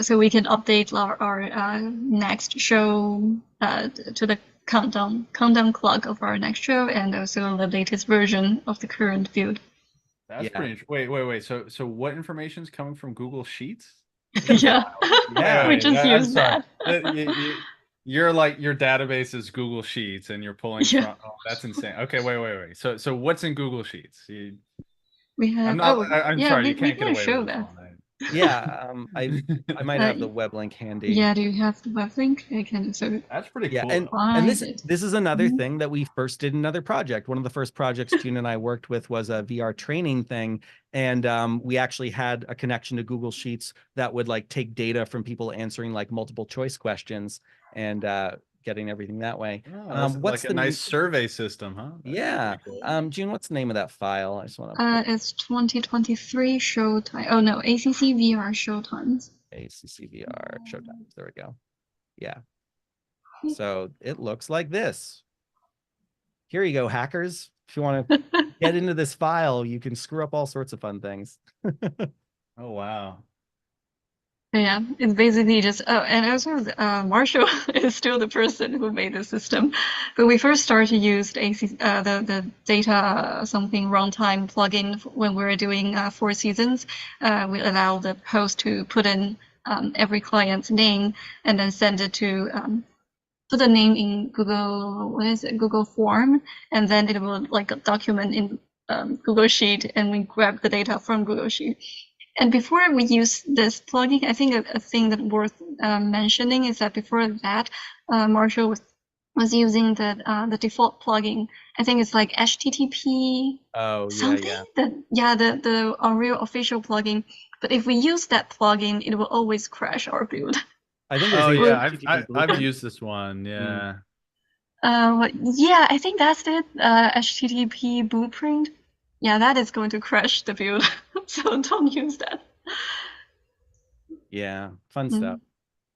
So we can update our next show to the countdown clock of our next show, and also the latest version of the current build. That's Yeah. pretty interesting. Wait. So what information is coming from Google Sheets? Yeah, Yeah. we just I'm use sorry. that. You're like your database is Google Sheets, and you're pulling Yeah. from. Oh, that's insane. Okay, wait. So what's in Google Sheets? We have. I'm Yeah, sorry. we You can't get can away show with this that. one. Yeah, I might have the web link handy. Yeah, do you have the web link? I can That's pretty Yeah, cool. and find this it. this is another Mhm. thing that we first did another project. One of the first projects June and I worked with was a VR training thing, and we actually had a connection to Google Sheets that would like take data from people answering like multiple choice questions and getting everything that way. Oh, that's What's like a the nice name? survey system, huh? That's Yeah, pretty cool. June, what's the name of that file? I just want to It's 2023 showtime. Oh no, ACC VR showtimes. ACCVR Showtimes. There we go. Yeah. So it looks like this. Here you go, hackers. If you want to get into this file, you can screw up all sorts of fun things. Oh wow. Yeah, it's basically just. Oh, and also Marshall is still the person who made the system. But we first started to use the data something runtime plugin when we were doing 4 seasons. We allow the host to put in every client's name and then send it to put the name in Google. What is it? Google Form, and then it will like document in Google Sheet, and we grab the data from Google Sheet. And before we use this plugin, I think a thing that worth mentioning is that before that, Marshall was using the default plugin. I think it's like HTTP Oh, something. yeah. The Unreal official plugin. But if we use that plugin, it will always crash our build. I think it was Oh yeah, HTTP I've Blueprint. used this one. Yeah. Yeah, I think that's it. HTTP blueprint. Yeah, that is going to crash the build. So don't use that. Yeah, fun stuff.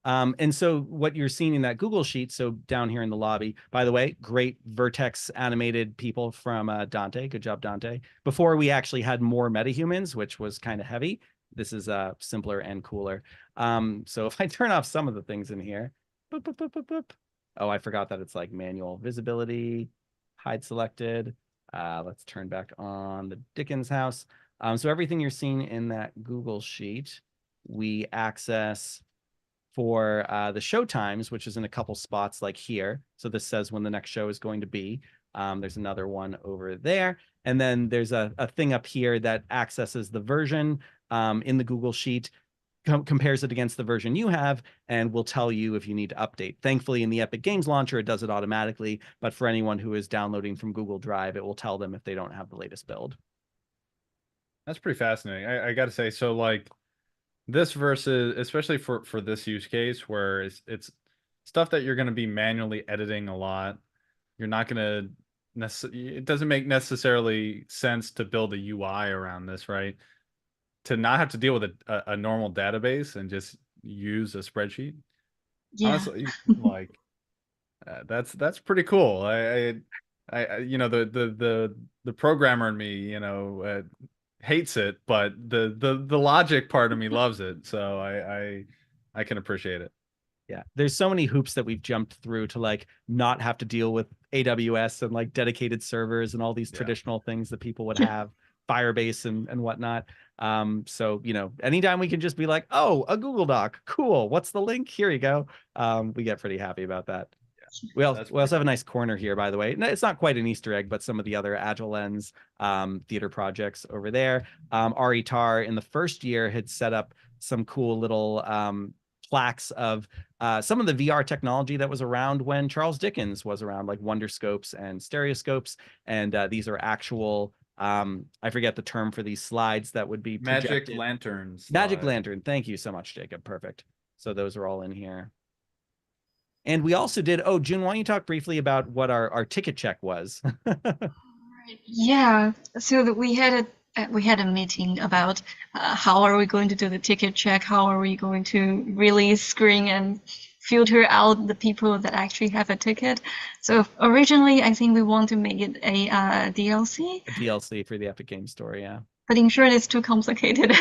And so what you're seeing in that Google Sheet, so down here in the lobby, by the way, great Vertex animated people from Dante. Good job, Dante. Before we actually had more metahumans, which was kind of heavy. This is simpler and cooler. So if I turn off some of the things in here, boop, boop, boop, boop, boop. Oh, I forgot that it's like manual visibility, hide selected. Let's turn back on the Dickens house. So everything you're seeing in that Google Sheet, we access for the show times, which is in a couple spots like here. So this says when the next show is going to be. There's another one over there. And then there's a thing up here that accesses the version in the Google Sheet, compares it against the version you have, and will tell you if you need to update. Thankfully, in the Epic Games Launcher, it does it automatically. But for anyone who is downloading from Google Drive, it will tell them if they don't have the latest build. That's pretty fascinating. I got to say, so like this versus, especially for this use case where it's stuff that you're going to be manually editing a lot. You're not going to it doesn't make necessarily sense to build a UI around this, right? To not have to deal with a normal database and just use a spreadsheet. Yeah. Honestly, like that's pretty cool. The programmer in me, hates it, but the logic part of me loves it. So I can appreciate it. Yeah, there's so many hoops that we've jumped through to like not have to deal with AWS and like dedicated servers and all these traditional things that people would have, Firebase and whatnot. So anytime we can just be like, oh, a Google Doc, cool. What's the link? Here you go. We get pretty happy about that. We also, That's we also have a nice corner here, by the way. It's not quite an Easter egg, but some of the other Agile Lens theater projects over there. Ari Tar in the first year had set up some cool little plaques of some of the VR technology that was around when Charles Dickens was around, like wonderscopes and stereoscopes. And these are actual, I forget the term for these slides that would be Magic projected. Lantern Magic slide. Lantern. Thank you so much, Jacob. Perfect. So those are all in here. And we also did, oh, June, why don't you talk briefly about what our ticket check was? Yeah, so that we had a meeting about how are we going to do the ticket check, how are we going to really screen and filter out the people that actually have a ticket. So originally, I think we want to make it a DLC, A DLC for the Epic Game Store, yeah. but in short, it's too complicated.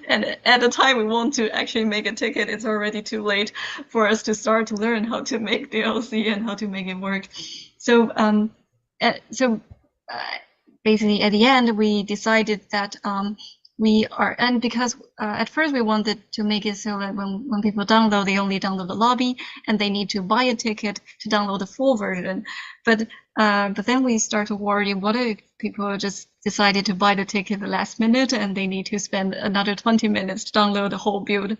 And at the time we want to actually make a ticket, it's already too late for us to start to learn how to make DLC and how to make it work. So so basically at the end we decided that we are, and because at first we wanted to make it so that when people download, they only download the lobby and they need to buy a ticket to download the full version. But then we start to worry, what if people just decided to buy the ticket the last minute and they need to spend another 20 minutes to download the whole build?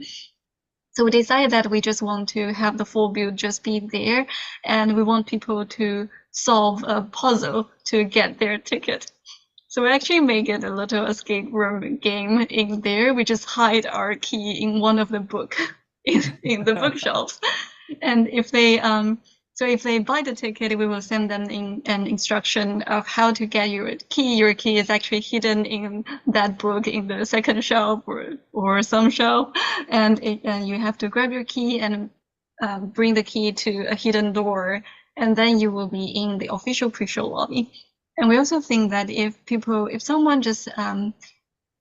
So we decided that we just want to have the full build just be there, and we want people to solve a puzzle to get their ticket. So we actually make it a little escape room game in there. We just hide our key in one of the book in the bookshelves. And if they if they buy the ticket, we will send them in an instruction of how to get your key. Your key is actually hidden in that book in the second shelf or some shelf, and you have to grab your key and bring the key to a hidden door, and then you will be in the official pre-show lobby. And we also think that if someone just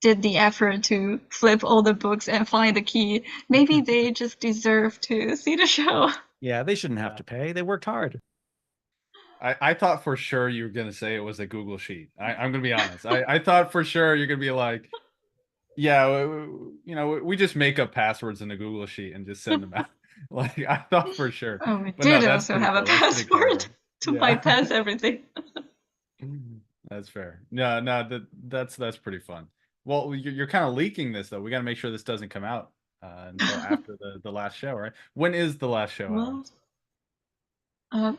did the effort to flip all the books and find the key, maybe they just deserve to see the show. Yeah, they shouldn't have to pay. They worked hard. I thought for sure you were gonna say it was a Google Sheet. I'm gonna be honest. I thought for sure you're gonna be like, yeah, we just make up passwords in a Google Sheet and just send them out. Like I thought for sure. Oh, we But no, did that's also pretty have a cool. That's pretty password clever. to Yeah. bypass everything. That's fair. No, that's pretty fun. Well, you're kind of leaking this though. We got to make sure this doesn't come out until after the last show, right? When is the last show Well, out?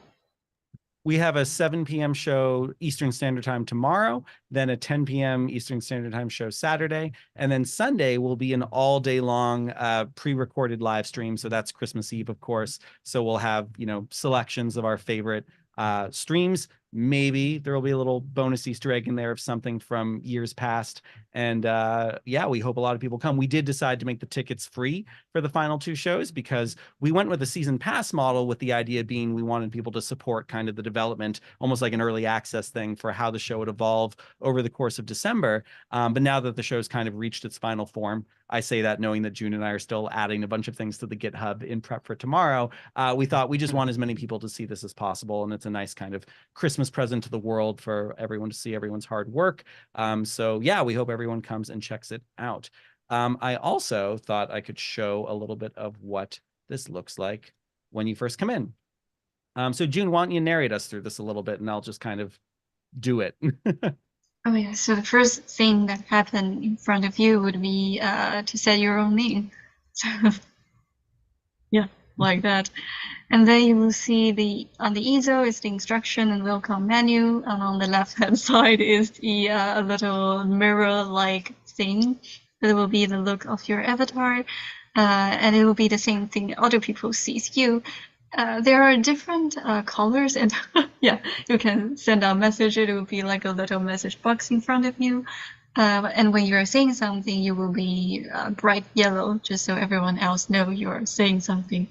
We have a 7 p.m. show Eastern Standard Time tomorrow, then a 10 p.m. Eastern Standard Time show Saturday, and then Sunday will be an all day long pre-recorded live stream. So that's Christmas Eve, of course. So we'll have, selections of our favorite streams. Maybe there will be a little bonus Easter egg in there of something from years past. And yeah, we hope a lot of people come. We did decide to make the tickets free for the final two shows because we went with a season pass model, with the idea being we wanted people to support kind of the development, almost like an early access thing for how the show would evolve over the course of December. But now that the show's kind of reached its final form, I say that knowing that June and I are still adding a bunch of things to the GitHub in prep for tomorrow. We thought we just want as many people to see this as possible. And it's a nice kind of Christmas present to the world for everyone to see everyone's hard work. So yeah, we hope everyone comes and checks it out. I also thought I could show a little bit of what this looks like when you first come in. So June, why don't you narrate us through this a little bit and I'll just kind of do it. Oh yeah, so the first thing that happened in front of you would be to set your own name. So yeah, like that. And then you will see on the easel is the instruction and welcome menu, and on the left-hand side is the little mirror-like thing that will be the look of your avatar, and it will be the same thing other people sees you. There are different colors, and yeah, you can send a message. It will be like a little message box in front of you. And when you're saying something, you will be bright yellow, just so everyone else know you're saying something.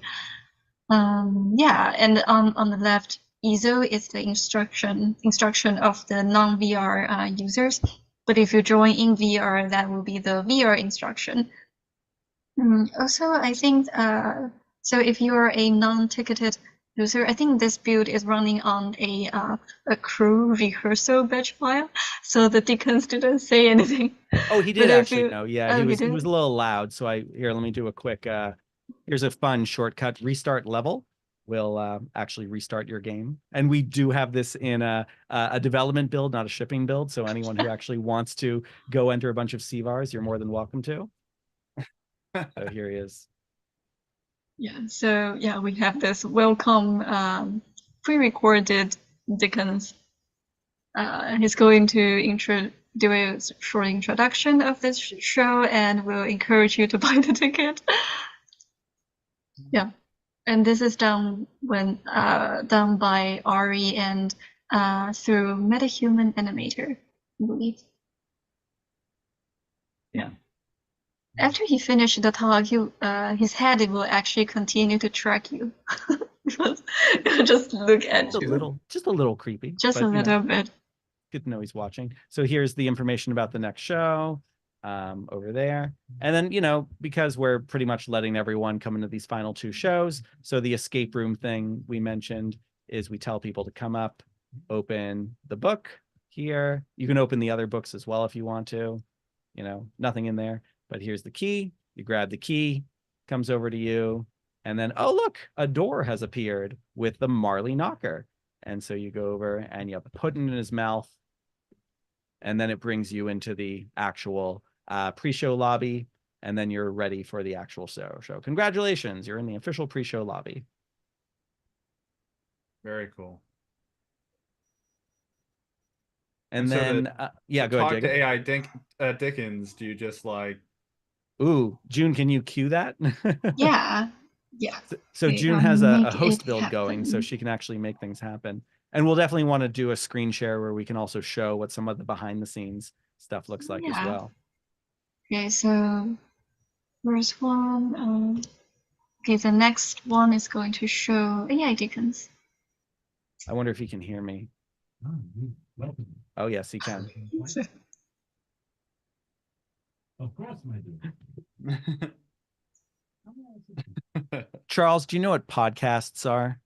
Yeah, and on the left easel is the instruction of the non-VR users. But if you join in VR, that will be the VR instruction. Also, I think so if you're a non-ticketed user, I think this build is running on a crew rehearsal batch file, so the Dickens didn't say anything. Oh, he did actually. No, yeah, he was a little loud. So let me do a quick. Here's a fun shortcut: restart level. will actually restart your game. And we do have this in a development build, not a shipping build. So anyone who actually wants to go enter a bunch of CVARs, you're more than welcome to. So here he is. Yeah, so yeah, we have this welcome pre-recorded Dickens. He's going to do a short introduction of this show, and we'll encourage you to buy the ticket. Yeah, and this is done by Ari and through MetaHuman Animator, I believe. Yeah. After he finished the talk, his head will actually continue to track you. Just look at you. Just a little creepy. Just a little bit. Good to know he's watching. So here's the information about the next show over there. And then, because we're pretty much letting everyone come into these final 2 shows. So the escape room thing we mentioned is we tell people to come up, open the book here. You can open the other books as well if you want to. Nothing in there. But here's the key. You grab the key, comes over to you, and then, oh, look, a door has appeared with the Marley knocker. And so you go over and you put it in his mouth, and then it brings you into the actual pre-show lobby, and then you're ready for the actual show. Congratulations, you're in the official pre-show lobby. Very cool. And then, yeah, go ahead, Talk Jacob. to AI Dickens, do you just like... Ooh, June, can you cue that? Yeah. So June has a host build going, so she can actually make things happen. And we'll definitely want to do a screen share where we can also show what some of the behind the scenes stuff looks like as well. Okay, so first one. Okay, the next one is going to show AI Dickens. I wonder if he can hear me. Oh, yes, he can. Of course, my dear. Charles, do you know what podcasts are?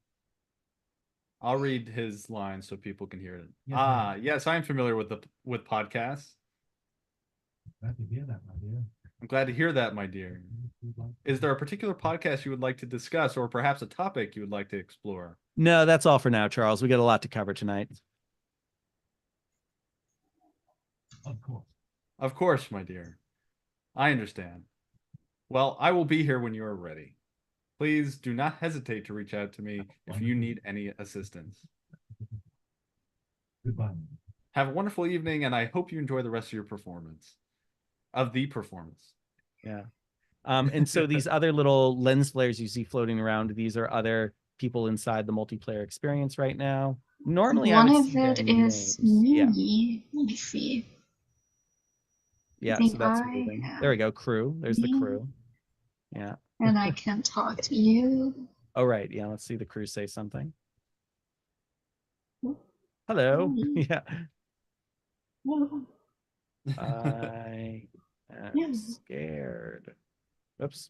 I'll read his line so people can hear it. Yes, I'm familiar with podcasts. Glad to hear that, my dear. I'm glad to hear that, my dear. Is there a particular podcast you would like to discuss, or perhaps a topic you would like to explore? No, that's all for now, Charles. We got a lot to cover tonight. Of course. Of course, my dear. I understand. Well, I will be here when you are ready. Please do not hesitate to reach out to me if you need any assistance. Goodbye. Have a wonderful evening, and I hope you enjoy the rest of your performance. Yeah. And so these other little lens flares you see floating around, these are other people inside the multiplayer experience right now. Normally, one of it is me. Yeah. Let me see. Yeah, so that's moving. There we go. Crew. There's the crew. Yeah. And I can talk to you. Oh, right. Yeah, let's see the crew say something. Hello. Yeah. I am scared. Oops.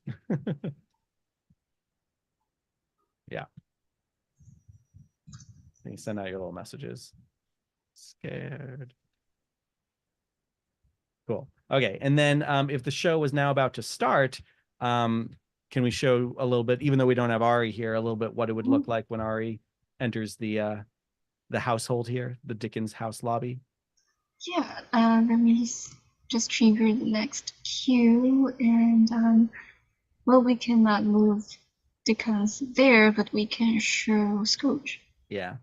Yeah. You send out your little messages. Scared. Cool. Okay. And then if the show was now about to start, can we show a little bit, even though we don't have Ari here, a little bit what it would look like when Ari enters the household here, the Dickens house lobby? Yeah. Let me just trigger the next cue, and well, we cannot move Dickens there, but we can show Scrooge. Yeah.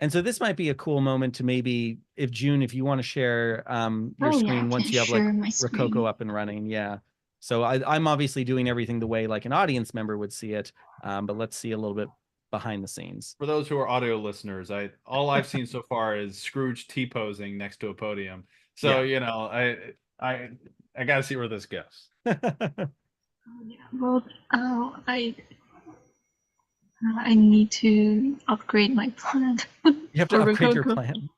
And so this might be a cool moment to maybe, if June, if you want to share your screen once you have like Rococo up and running. Yeah. So I'm obviously doing everything the way like an audience member would see it, but let's see a little bit behind the scenes. For those who are audio listeners, all I've seen so far is Scrooge T-posing next to a podium. So, yeah. I got to see where this goes. Well, I need to upgrade my plan. You have to upgrade your plan?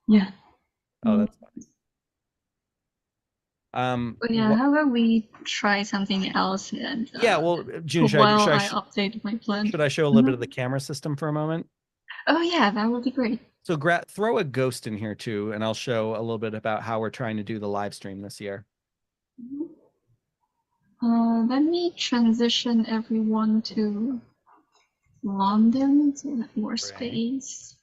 Yeah. Oh, that's funny. Yeah, how about we try something else? And yeah, well, June, should I update my plan? Should I show a little bit of the camera system for a moment? Oh yeah, that would be great. So throw a ghost in here too, and I'll show a little bit about how we're trying to do the live stream this year. Let me transition everyone to London so we have more space.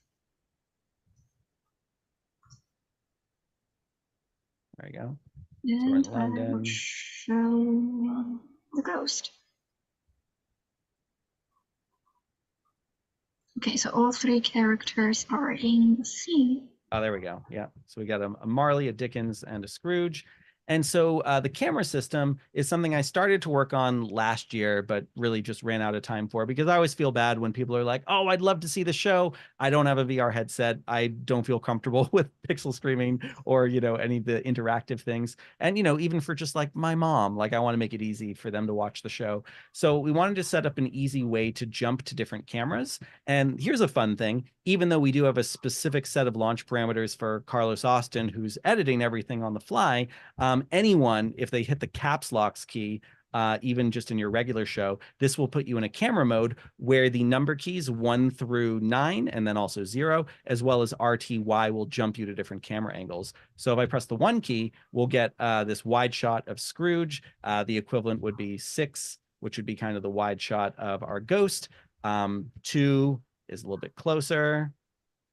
There you go. And so I will show the ghost. Okay, so all 3 characters are in the scene. Oh, there we go. Yeah. So we got a Marley, a Dickens, and a Scrooge. And so the camera system is something I started to work on last year, but really just ran out of time for, because I always feel bad when people are like, oh, I'd love to see the show. I don't have a VR headset. I don't feel comfortable with pixel streaming or, any of the interactive things. And, even for just like my mom, like I want to make it easy for them to watch the show. So we wanted to set up an easy way to jump to different cameras. And here's a fun thing. Even though we do have a specific set of launch parameters for Carlos Austin, who's editing everything on the fly, anyone, if they hit the caps locks key, even just in your regular show, this will put you in a camera mode where the number keys 1 through 9 and then also 0, as well as RTY, will jump you to different camera angles. So if I press the 1 key, we'll get this wide shot of Scrooge. The equivalent would be 6, which would be kind of the wide shot of our ghost. 2 is a little bit closer,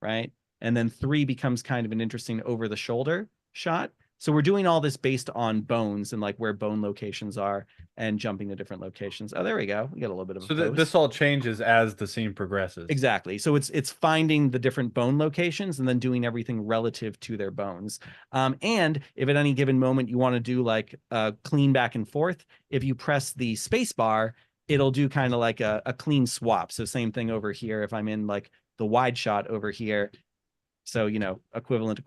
right? And then 3 becomes kind of an interesting over the shoulder shot. So we're doing all this based on bones and like where bone locations are and jumping to different locations. Oh, there we go. We got a little bit of So a pose. this all changes as the scene progresses. Exactly. So it's finding the different bone locations and then doing everything relative to their bones. And if at any given moment you want to do like a clean back and forth, if you press the space bar, it'll do kind of like a clean swap. So same thing over here. If I'm in like the wide shot over here, so, equivalent,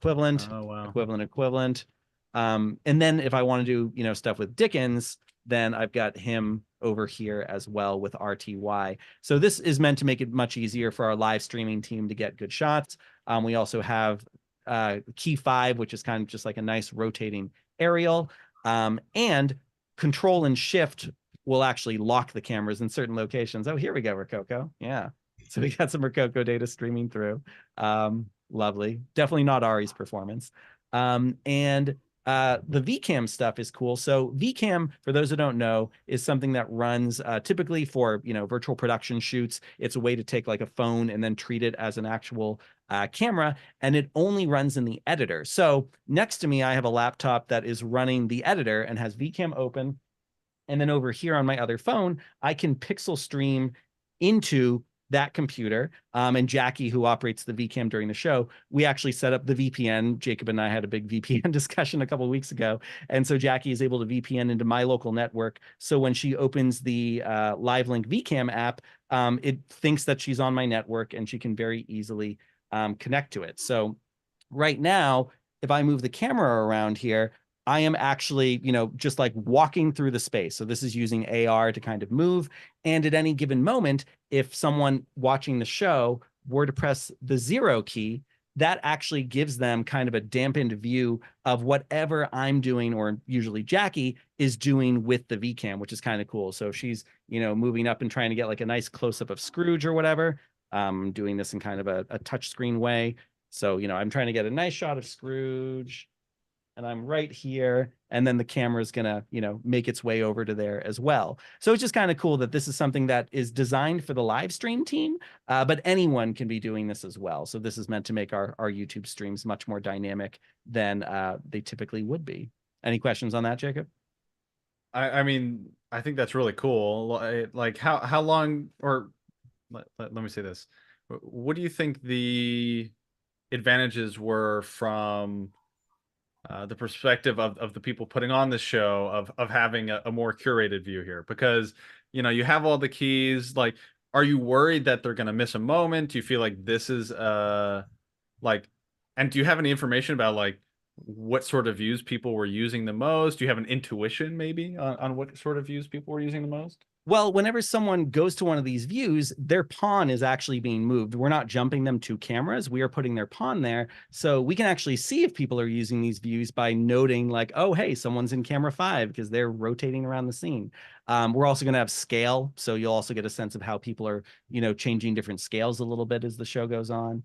Oh, wow. equivalent. And then if I want to do, stuff with Dickens, then I've got him over here as well with RTY. So this is meant to make it much easier for our live streaming team to get good shots. We also have key 5, which is kind of just like a nice rotating aerial. And control and shift will actually lock the cameras in certain locations. Oh, here we go, Rococo. Yeah. So we got some Rococo data streaming through. Lovely. Definitely not Ari's performance. And the VCam stuff is cool. So VCam, for those who don't know, is something that runs typically for, virtual production shoots. It's a way to take like a phone and then treat it as an actual camera, and it only runs in the editor. So next to me, I have a laptop that is running the editor and has VCam open. And then over here on my other phone, I can pixel stream into that computer. And Jackie, who operates the VCam during the show, we actually set up the VPN. Jacob and I had a big VPN discussion a couple of weeks ago. And so Jackie is able to VPN into my local network. So when she opens the LiveLink VCam app, it thinks that she's on my network and she can very easily connect to it. So right now, if I move the camera around here, I am actually, just like walking through the space. So this is using AR to kind of move. And at any given moment, if someone watching the show were to press the 0 key, that actually gives them kind of a dampened view of whatever I'm doing, or usually Jackie is doing with the VCam, which is kind of cool. So if she's, moving up and trying to get like a nice close-up of Scrooge or whatever, doing this in kind of a touchscreen way. So, I'm trying to get a nice shot of Scrooge, and I'm right here, and then the camera is gonna, make its way over to there as well. So it's just kind of cool that this is something that is designed for the live stream team, but anyone can be doing this as well. So this is meant to make our YouTube streams much more dynamic than they typically would be. Any questions on that, Jacob? I mean, I think that's really cool. Like how long, or let me say this. What do you think the advantages were from the perspective of the people putting on the show of having a more curated view here? Because you have all the keys. Like, are you worried that they're going to miss a moment? Do you feel like this is like, and do you have any information about like what sort of views people were using the most? Do you have an intuition maybe on what sort of views people were using the most? Well, whenever someone goes to one of these views, their pawn is actually being moved. We're not jumping them to cameras. We are putting their pawn there. So we can actually see if people are using these views by noting like, oh, hey, someone's in camera 5 because they're rotating around the scene. We're also going to have scale. So you'll also get a sense of how people are, changing different scales a little bit as the show goes on.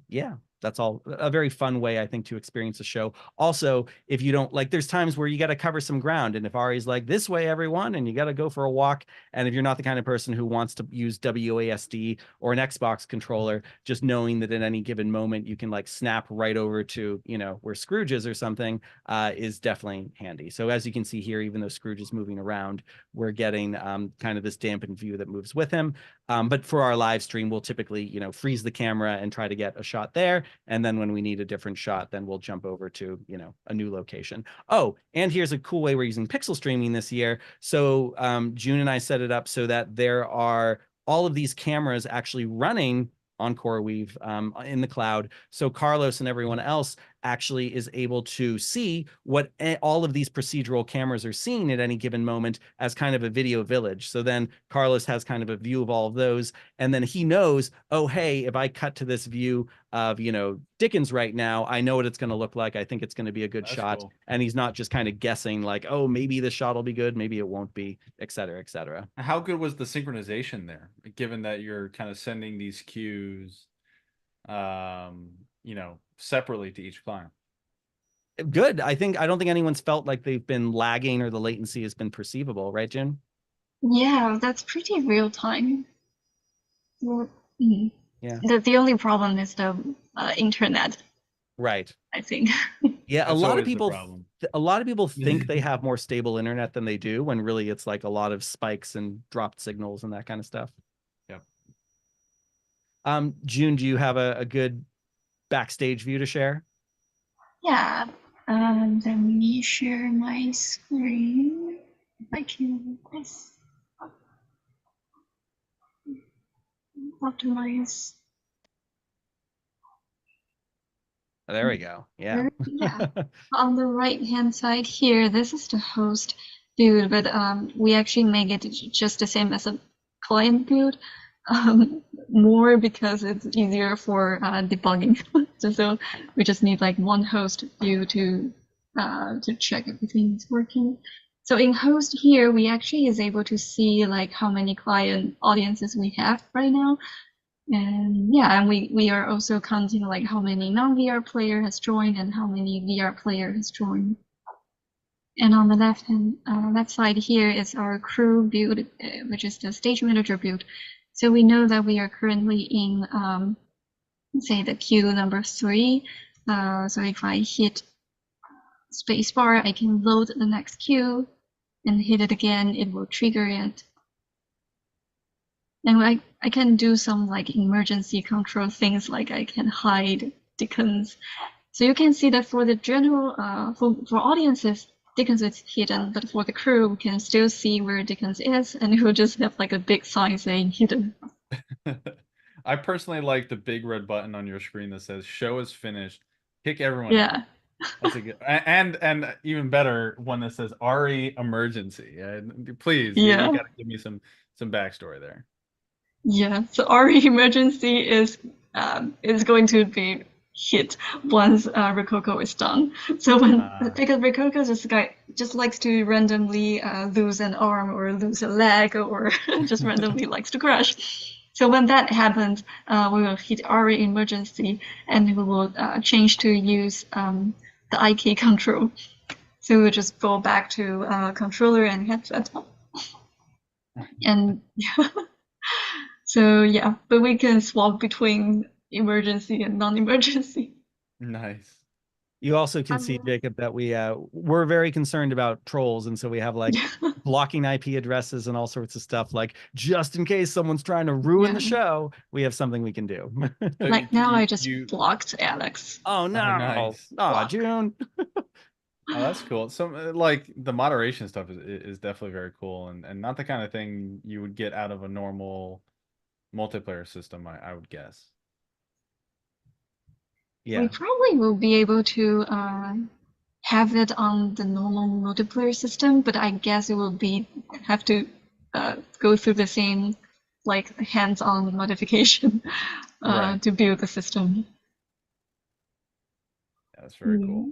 Yeah. that's all a very fun way, I think, to experience a show. Also, if you don't like, there's times where you got to cover some ground. And if Ari's like, this way, everyone, and you got to go for a walk. And if you're not the kind of person who wants to use WASD or an Xbox controller, just knowing that at any given moment you can like snap right over to, where Scrooge is or something, is definitely handy. So as you can see here, even though Scrooge is moving around, we're getting kind of this dampened view that moves with him. But for our live stream, we'll typically, freeze the camera and try to get a shot there. And then when we need a different shot, then we'll jump over to, a new location. Oh, and here's a cool way we're using pixel streaming this year. So June and I set it up so that there are all of these cameras actually running on CoreWeave in the cloud. So Carlos and everyone else actually is able to see what all of these procedural cameras are seeing at any given moment as kind of a video village. So then Carlos has kind of a view of all of those. And then he knows, oh, hey, if I cut to this view of, Dickens right now, I know what it's going to look like. I think it's going to be a good shot. Cool. And he's not just kind of guessing like, oh, maybe the shot will be good, maybe it won't be, et cetera, et cetera. How good was the synchronization there, given that you're kind of sending these cues, separately to each client? Good. I don't think anyone's felt like they've been lagging or the latency has been perceivable, right, Jin? Yeah, that's pretty real time. Yeah. The only problem is the internet, Right. I think. Yeah, That's a lot of always the people problem. a lot of people think they have more stable internet than they do, when really it's like a lot of spikes and dropped signals and that kind of stuff. Yep. June, do you have a good backstage view to share? Yeah. Let me share my screen. If I can this optimize. There we go. Yeah. Yeah. On the right hand side here, this is the host build, but we actually make it just the same as a client build, more because it's easier for debugging. So we just need like one host view to check everything is working. So in host here, we actually is able to see like how many client audiences we have right now. And yeah, and we are also counting like how many non-VR player has joined and how many VR player has joined. And on the left side here is our crew build, which is the stage manager build. So we know that we are currently in, say, the queue number 3. So if I hit spacebar, I can load the next queue, and hit it again, it will trigger it. And I can do some like emergency control things, like I can hide Dickens. So you can see that for the general, for audiences, Dickens is hidden, but for the crew, we can still see where Dickens is, and it will just have like a big sign saying hidden. I personally like the big red button on your screen that says "Show is finished." Kick everyone. Yeah. Out. That's a good, and even better, one that says "Ari emergency." Please, Yeah. you got to give me some backstory there. Yeah. So our emergency is going to be hit once Rococo is done. So because Rococo just likes to randomly lose an arm or lose a leg or just randomly likes to crash. So when that happens, we will hit RA emergency, and we will change to use the IK control. So we'll just go back to controller and headset. And so yeah, but we can swap between emergency and non-emergency. Nice. You also can see, Jacob, that we're very concerned about trolls, and so we have like blocking IP addresses and all sorts of stuff, like just in case someone's trying to ruin the show, we have something we can do. Like now I just blocked Alex. Oh no. Oh, nice. Oh, June. Oh, that's cool. So like the moderation stuff is definitely very cool, and not the kind of thing you would get out of a normal multiplayer system, I would guess. Yeah. We probably will be able to have it on the normal multiplayer system, but I guess it will have to go through the same like hands-on modification Right. to build the system. That's very cool.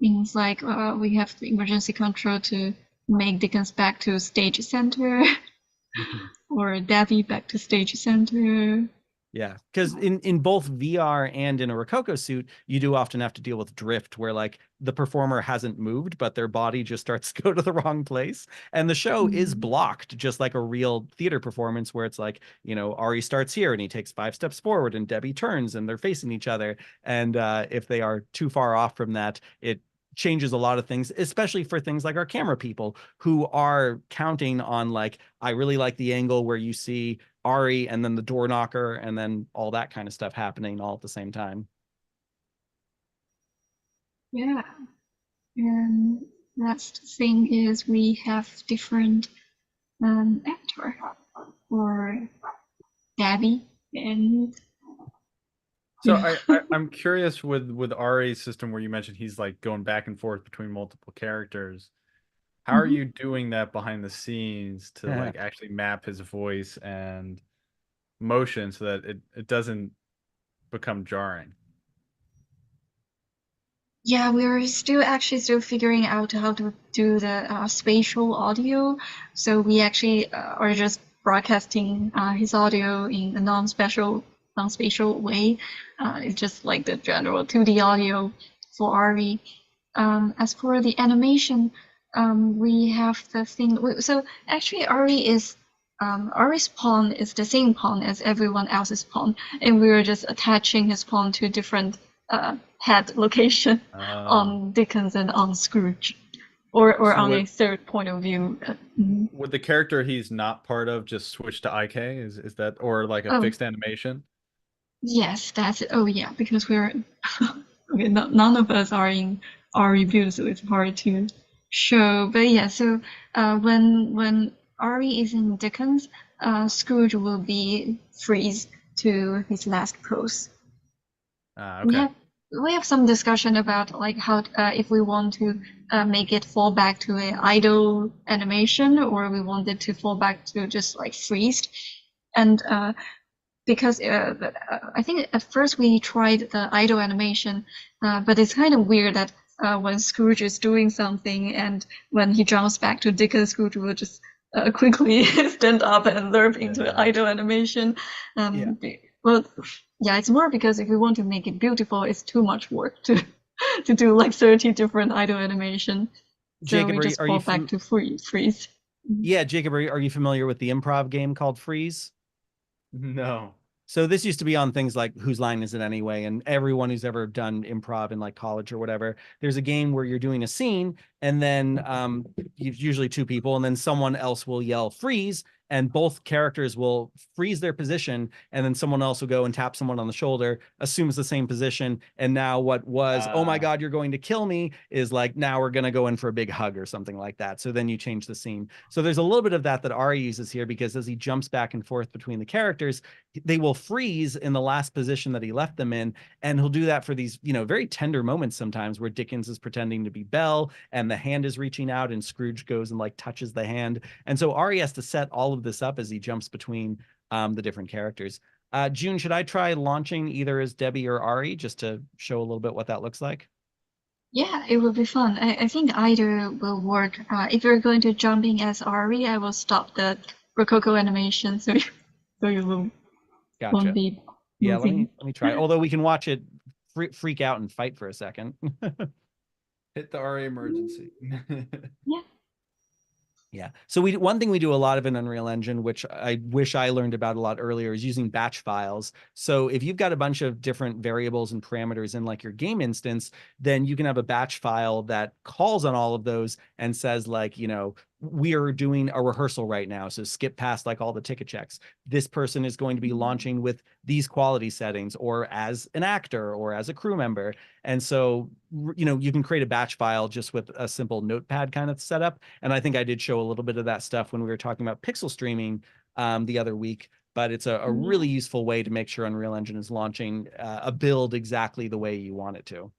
Means like we have the emergency control to make Dickens back to stage center, or Davy back to stage center. Yeah, because in both VR and in a Rococo suit, you do often have to deal with drift, where like the performer hasn't moved, but their body just starts to go to the wrong place, and the show is Mm. blocked, just like a real theater performance, where it's like, Ari starts here and he takes 5 steps forward, and Debbie turns, and they're facing each other, and if they are too far off from that, it changes a lot of things, especially for things like our camera people who are counting on like, I really like the angle where you see Ari and then the door knocker and then all that kind of stuff happening all at the same time. Yeah. And last thing is we have different actor for Gabby and So yeah. I'm curious with Ari's system where you mentioned he's like going back and forth between multiple characters. How are Mhm. you doing that behind the scenes to like actually map his voice and motion so that it doesn't become jarring? Yeah, we're still figuring out how to do the spatial audio. So we actually are just broadcasting his audio in a non-spatial way. It's just like the general 2D audio for Ari. As for the animation, we have the thing. So actually, Ari's pawn is the same pawn as everyone else's pawn, and we are just attaching his pawn to different head location Uh, on Dickens and on Scrooge, or so on with a third point of view. with the character he's not part of, just switch to IK? Is that or like a Oh, fixed animation? yes, that's it. Oh, yeah, because we're okay. None of us are in our review, so it's hard to show. But yeah, so when Ari is in Dickens, Scrooge will be freeze to his last pose. We Okay. have we have some discussion about like how if we want to make it fall back to a idle animation or we want it to fall back to just like freeze, and because I think at first we tried the idle animation, but it's kind of weird that when Scrooge is doing something and when he jumps back to Dickens, Scrooge will just quickly stand up and lerp into Yeah. idle animation. Yeah. Well, yeah, it's more because if you want to make it beautiful, it's too much work to to do like 30 different idle animation. So Jacob, we just are you fall back to freeze. yeah, Jacob, are you familiar with the improv game called Freeze? No. So this used to be on things like Whose Line Is It Anyway? And everyone who's ever done improv in like college or whatever, there's a game where you're doing a scene and then usually two people, and then someone else will yell freeze, and both characters will freeze their position, and then someone else will go and tap someone on the shoulder, assumes the same position, and now what was, oh my Uh, God, you're going to kill me, is like, now we're going to go in for a big hug or something like that. So then you change the scene. So there's a little bit of that Ari uses here, because as he jumps back and forth between the characters, they will freeze in the last position that he left them in, and he'll do that for these very tender moments sometimes, where Dickens is pretending to be Belle and the hand is reaching out and Scrooge goes and like touches the hand, and so Ari has to set all of this up as he jumps between the different characters. June, should I try launching either as Debbie or Ari just to show a little bit what that looks like? Yeah, it will be fun. I think either will work. If you're going to jump in as Ari, I will stop the Rococo animation, so you won't Gotcha. be Yeah, moving. let me try, although we can watch it freak out and fight for a second. hit the RA emergency. Yeah. Yeah. So one thing we do a lot of in Unreal Engine, which I wish I learned about a lot earlier, is using batch files. So if you've got a bunch of different variables and parameters in like your game instance, then you can have a batch file that calls on all of those and says like, we are doing a rehearsal right now. So skip past like all the ticket checks. This person is going to be launching with these quality settings, or as an actor or as a crew member. And so, you can create a batch file just with a simple notepad kind of setup. And I think I did show a little bit of that stuff when we were talking about pixel streaming the other week. But it's a really useful way to make sure Unreal Engine is launching a build exactly the way you want it to.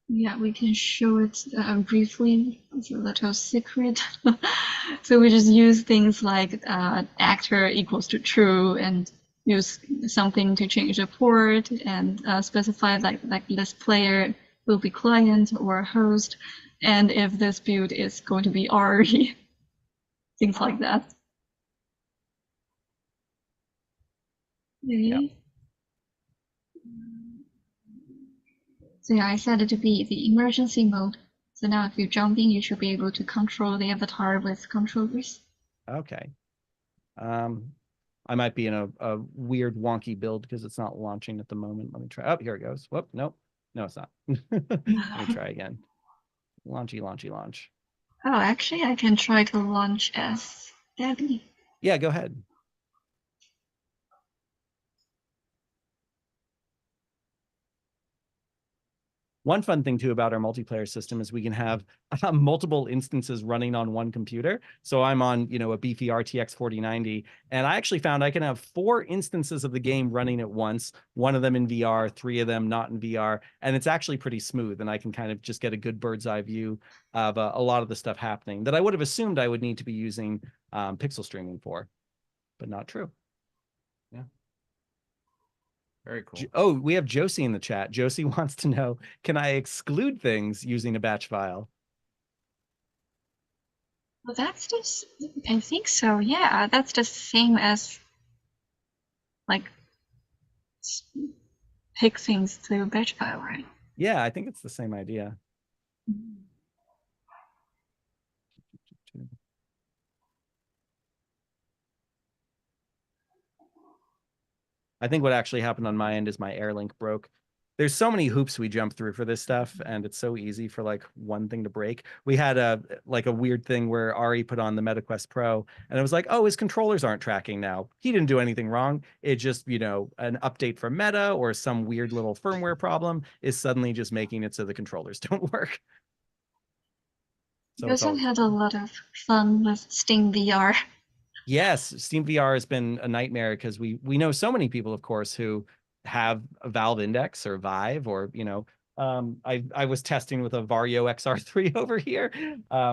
Yeah, we can show it briefly. It's a little secret. So we just use things like actor equals to true and use something to change the port and specify like this player will be client or host, and if this build is going to be RE, things like that. Yeah. Okay. So yeah, I set it to be the emergency mode. So now if you're jumping, you should be able to control the avatar with controllers. Okay. I might be in a weird wonky build because it's not launching at the moment. Let me try. Oh, here it goes. Whoop, nope. No, it's not. Let me try again. Launchy, launchy, launch. Oh, actually, I can try to launch as Debbie. Yeah, go ahead. One fun thing too about our multiplayer system is we can have multiple instances running on one computer. So I'm on, a beefy RTX 4090, and I actually found I can have 4 instances of the game running at once, one of them in VR, 3 of them not in VR, and it's actually pretty smooth, and I can kind of just get a good bird's eye view of a lot of the stuff happening that I would have assumed I would need to be using pixel streaming for, but not true. Yeah. Very cool. Oh, we have Josie in the chat. Josie wants to know, can I exclude things using a batch file? Well, that's just, I think so. Yeah, that's the same as like pick things through batch file, right? Yeah, I think it's the same idea. I think what actually happened on my end is my Airlink broke. There's so many hoops we jump through for this stuff, and it's so easy for like one thing to break. We had a weird thing where Ari put on the MetaQuest Pro, and it was like, oh, his controllers aren't tracking now. He didn't do anything wrong. It just, an update from Meta or some weird little firmware problem is suddenly just making it so the controllers don't work. So You also had a lot of fun with Steam VR. Yes, Steam VR has been a nightmare because we know so many people, of course, who have a Valve Index or Vive, or I was testing with a Vario XR3 over here,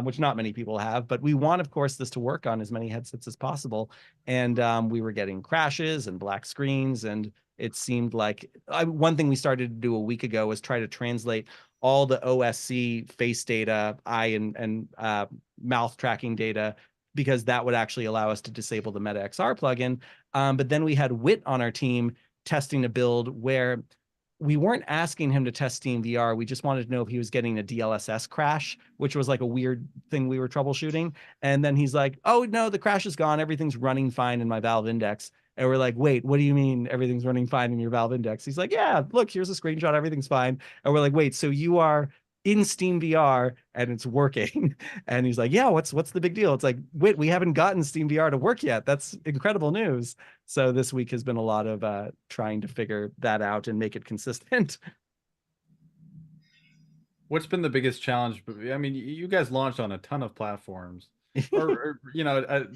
which not many people have, but we want, of course, this to work on as many headsets as possible, and we were getting crashes and black screens, and it seemed like one thing we started to do a week ago was try to translate all the OSC face data, eye and mouth tracking data, because that would actually allow us to disable the Meta XR plugin. But then we had Wit on our team testing a build where we weren't asking him to test Steam VR. We just wanted to know if he was getting a DLSS crash, which was like a weird thing we were troubleshooting. And then he's like, oh, no, the crash is gone. Everything's running fine in my Valve Index. And we're like, wait, what do you mean everything's running fine in your Valve Index? He's like, yeah, look, here's a screenshot. Everything's fine. And we're like, wait, so you are in Steam VR and it's working? And he's like, yeah, what's the big deal? It's like, wait, we haven't gotten Steam VR to work yet. That's incredible news. So this week has been a lot of trying to figure that out and make it consistent. What's been the biggest challenge? I mean, you guys launched on a ton of platforms, or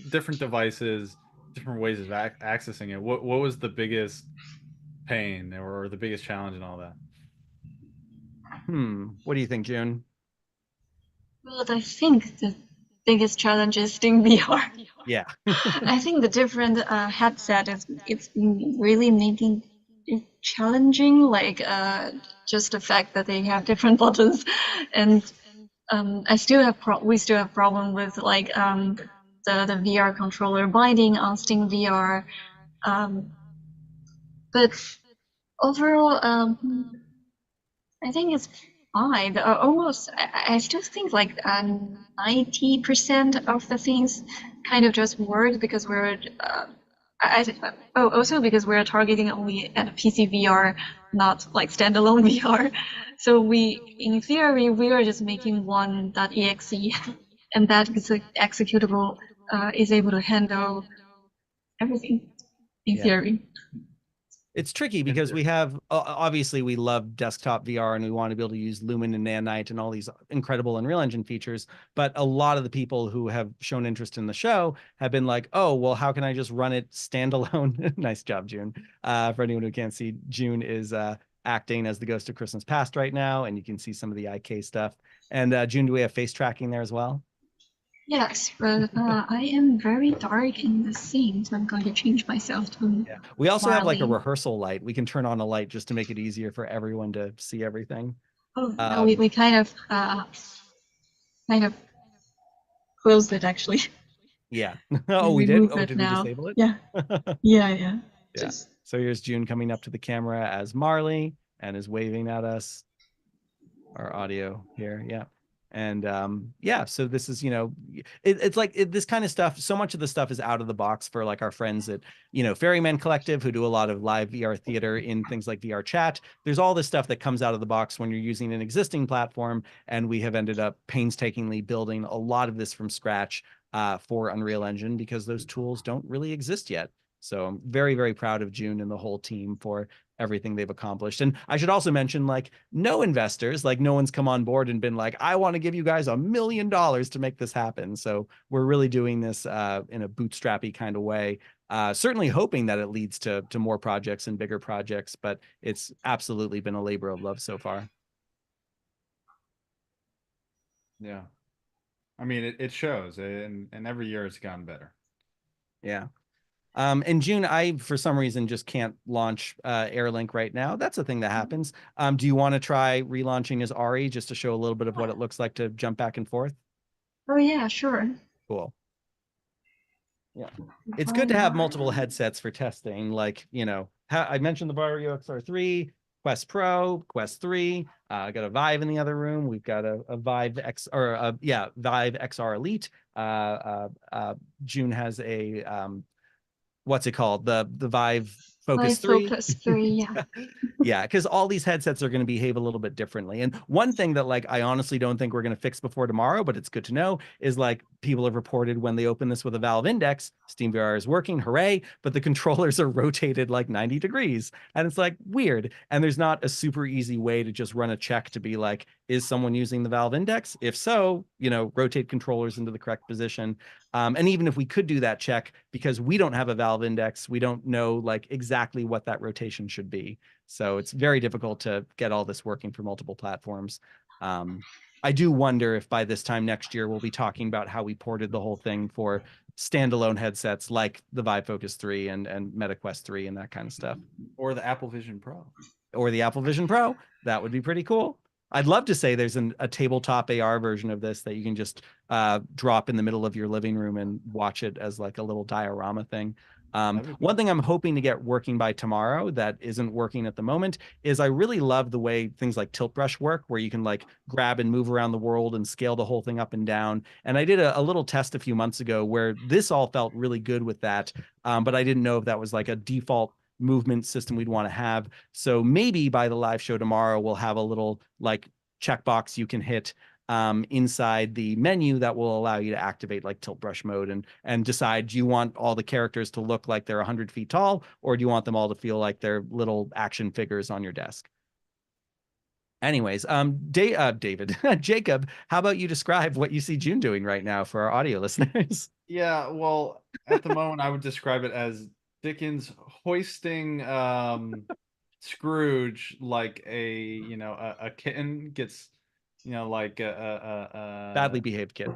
different devices, different ways of accessing it. What was the biggest pain or the biggest challenge and all that? What do you think, June? Well, I think the biggest challenge is Steam VR. Yeah. I think the different headset it's really making it challenging. Like just the fact that they have different buttons, and we still have problem with like the VR controller binding on Steam VR. But overall, I think it's fine. Almost, I still think like 90% of the things kind of just work because we're. Also because we're targeting only at PC VR, not like standalone VR. So in theory, we are just making one .exe, and that executable is able to handle everything in theory. It's tricky because we have, obviously we love desktop VR and we want to be able to use Lumen and Nanite and all these incredible Unreal Engine features. But a lot of the people who have shown interest in the show have been like, oh, well, how can I just run it standalone? Nice job, June. For anyone who can't see, June is acting as the Ghost of Christmas Past right now, and you can see some of the IK stuff. And June, do we have face tracking there as well? Yes, but I am very dark in the scene, so I'm going to change myself to. Yeah. We also have like a rehearsal light. We can turn on a light just to make it easier for everyone to see everything. Oh, no, we kind of closed it actually. Yeah. Oh, we did? Oh, did we disable it? Yeah. Yeah. Yeah. So here's June coming up to the camera as Marley and is waving at us. our audio here. Yeah. And yeah, so this is, it's like this kind of stuff. So much of the stuff is out of the box for like our friends at, Ferryman Collective, who do a lot of live VR theater in things like VR chat. There's all this stuff that comes out of the box when you're using an existing platform. And we have ended up painstakingly building a lot of this from scratch for Unreal Engine because those tools don't really exist yet. So I'm very, very proud of June and the whole team for everything they've accomplished. And I should also mention, like, no investors, like no one's come on board and been like, I want to give you guys $1 million to make this happen. So we're really doing this in a bootstrappy kind of way. Certainly hoping that it leads to more projects and bigger projects, but it's absolutely been a labor of love so far. Yeah. I mean, it shows, and every year it's gotten better. Yeah. In June, I, for some reason, just can't launch Airlink right now. That's a thing that happens. Do you want to try relaunching as Ari just to show a little bit of what it looks like to jump back and forth? Oh yeah, sure. Cool. Yeah. It's good to have multiple headsets for testing. Like, I mentioned the Vario XR3, Quest Pro, Quest 3. I got a Vive in the other room. We've got a Vive X or Vive XR Elite. June has a what's it called? The Vive Focus 3. Focus 3, yeah. Yeah, because all these headsets are going to behave a little bit differently. And one thing that, like, I honestly don't think we're going to fix before tomorrow, but it's good to know, is like people have reported when they open this with a Valve Index, SteamVR is working, hooray, but the controllers are rotated like 90 degrees. And it's like weird. And there's not a super easy way to just run a check to be like, is someone using the Valve Index? If so, rotate controllers into the correct position. And even if we could do that check, because we don't have a Valve Index, we don't know like exactly what that rotation should be. So it's very difficult to get all this working for multiple platforms. I do wonder if by this time next year, we'll be talking about how we ported the whole thing for standalone headsets like the Vive Focus 3 and MetaQuest 3 and that kind of stuff. Or the Apple Vision Pro. Or the Apple Vision Pro. That would be pretty cool. I'd love to say there's a tabletop AR version of this that you can just drop in the middle of your living room and watch it as like a little diorama thing. One thing I'm hoping to get working by tomorrow that isn't working at the moment is I really love the way things like Tilt Brush work, where you can like grab and move around the world and scale the whole thing up and down. And I did a little test a few months ago where this all felt really good with that, but I didn't know if that was like a default movement system we'd want to have. So maybe by the live show tomorrow, we'll have a little like checkbox you can hit inside the menu that will allow you to activate like tilt brush mode and decide, do you want all the characters to look like they're 100 feet tall, or do you want them all to feel like they're little action figures on your desk? Anyways, David, Jacob, how about you describe what you see June doing right now for our audio listeners? Yeah, well, at the moment, I would describe it as Dickens hoisting Scrooge like a kitten gets, like a badly behaved kid.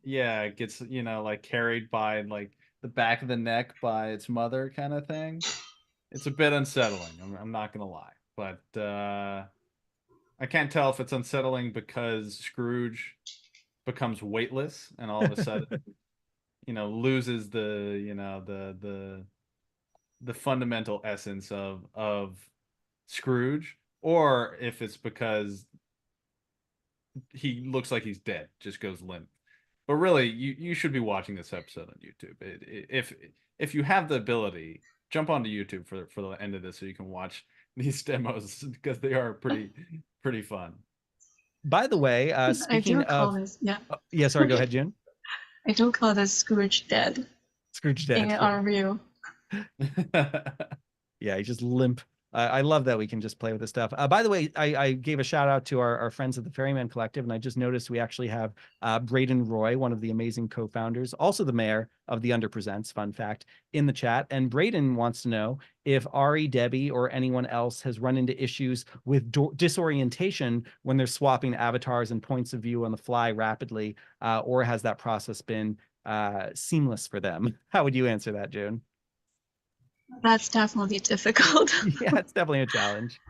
Yeah, it gets, like carried by like the back of the neck by its mother kind of thing. It's a bit unsettling. I'm not gonna lie, but I can't tell if it's unsettling because Scrooge becomes weightless and all of a sudden, loses the fundamental essence of Scrooge, or if it's because he looks like he's dead, just goes limp. But really, you should be watching this episode on YouTube. If you have the ability, jump onto YouTube for the end of this so you can watch these demos because they are pretty fun. By the way, speaking of, yeah, sorry, go ahead, June. I do call this Scrooge dead. Scrooge dead. In Unreal. Yeah, he just limp. I love that we can just play with this stuff. By the way, I gave a shout out to our friends at the Ferryman Collective, and I just noticed we actually have Braden Roy, one of the amazing co-founders, also the mayor of the Underpresents, fun fact, in the chat. And Braden wants to know if Ari, Debbie, or anyone else has run into issues with disorientation when they're swapping avatars and points of view on the fly rapidly, or has that process been seamless for them? How would you answer that, June? That's definitely difficult. Yeah, it's definitely a challenge.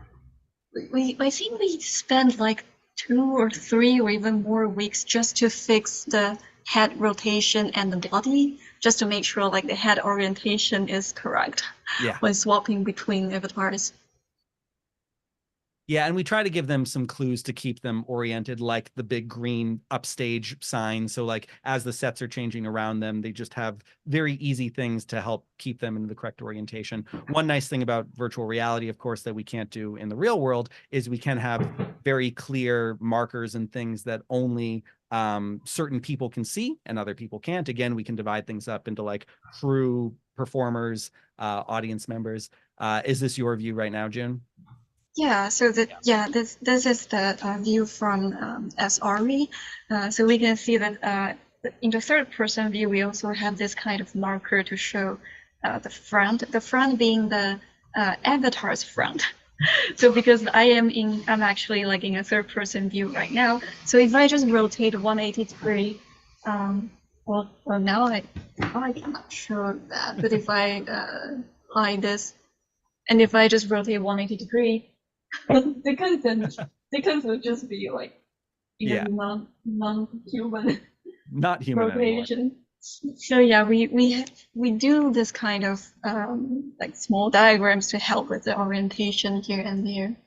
I think we spent like 2 or 3 or even more weeks just to fix the head rotation and the body, just to make sure like the head orientation is correct when swapping between avatars. Yeah, and we try to give them some clues to keep them oriented, like the big green upstage sign. So like as the sets are changing around them, they just have very easy things to help keep them in the correct orientation. One nice thing about virtual reality, of course, that we can't do in the real world is we can have very clear markers and things that only certain people can see and other people can't. Again, we can divide things up into like crew, performers, audience members. Is this your view right now, June? Yeah, so this is the view from SRE. So we can see that in the third person view, we also have this kind of marker to show the front being the avatar's front. So because I'm actually like in a third person view right now. So if I just rotate 180 degree, well now I cannot show that, but if I hide this, and if I just rotate 180 degree, the content would just be like Yeah. non-human Not human rotation. anymore. So yeah, we do this kind of like small diagrams to help with the orientation here and there.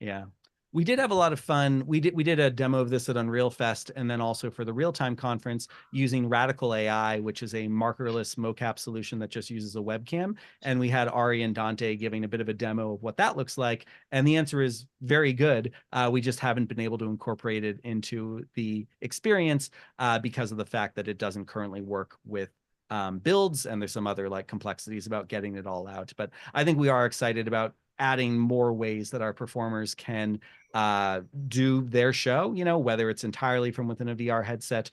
Yeah. We did have a lot of fun. We did a demo of this at Unreal Fest, and then also for the real-time conference using Radical AI, which is a markerless mocap solution that just uses a webcam. And we had Ari and Dante giving a bit of a demo of what that looks like. And the answer is very good. We just haven't been able to incorporate it into the experience because of the fact that it doesn't currently work with builds, and there's some other like complexities about getting it all out. But I think we are excited about adding more ways that our performers can do their show, you know, whether it's entirely from within a VR headset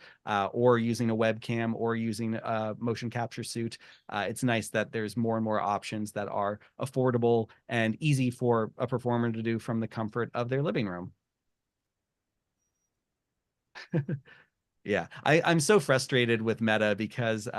or using a webcam or using a motion capture suit. It's nice that there's more and more options that are affordable and easy for a performer to do from the comfort of their living room. Yeah, I'm so frustrated with Meta because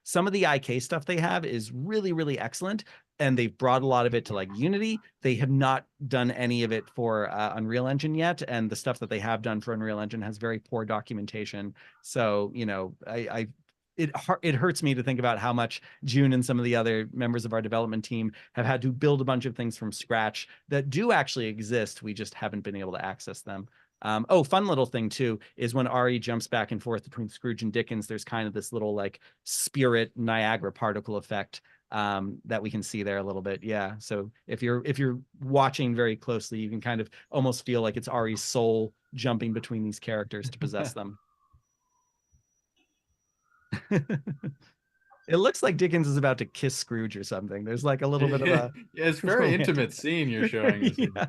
some of the IK stuff they have is really, really excellent. And they've brought a lot of it to like Unity. They have not done any of it for Unreal Engine yet. And the stuff that they have done for Unreal Engine has very poor documentation. So, you know, it hurts me to think about how much June and some of the other members of our development team have had to build a bunch of things from scratch that do actually exist. We just haven't been able to access them. Oh, fun little thing too is when Ari jumps back and forth between Scrooge and Dickens, there's kind of this little like spirit Niagara particle effect that we can see there a little bit. Yeah. So if you're watching very closely, you can kind of almost feel like it's Ari's soul jumping between these characters to possess them. It looks like Dickens is about to kiss Scrooge or something. There's like a little bit of a yeah, it's very intimate scene you're showing us. Yeah.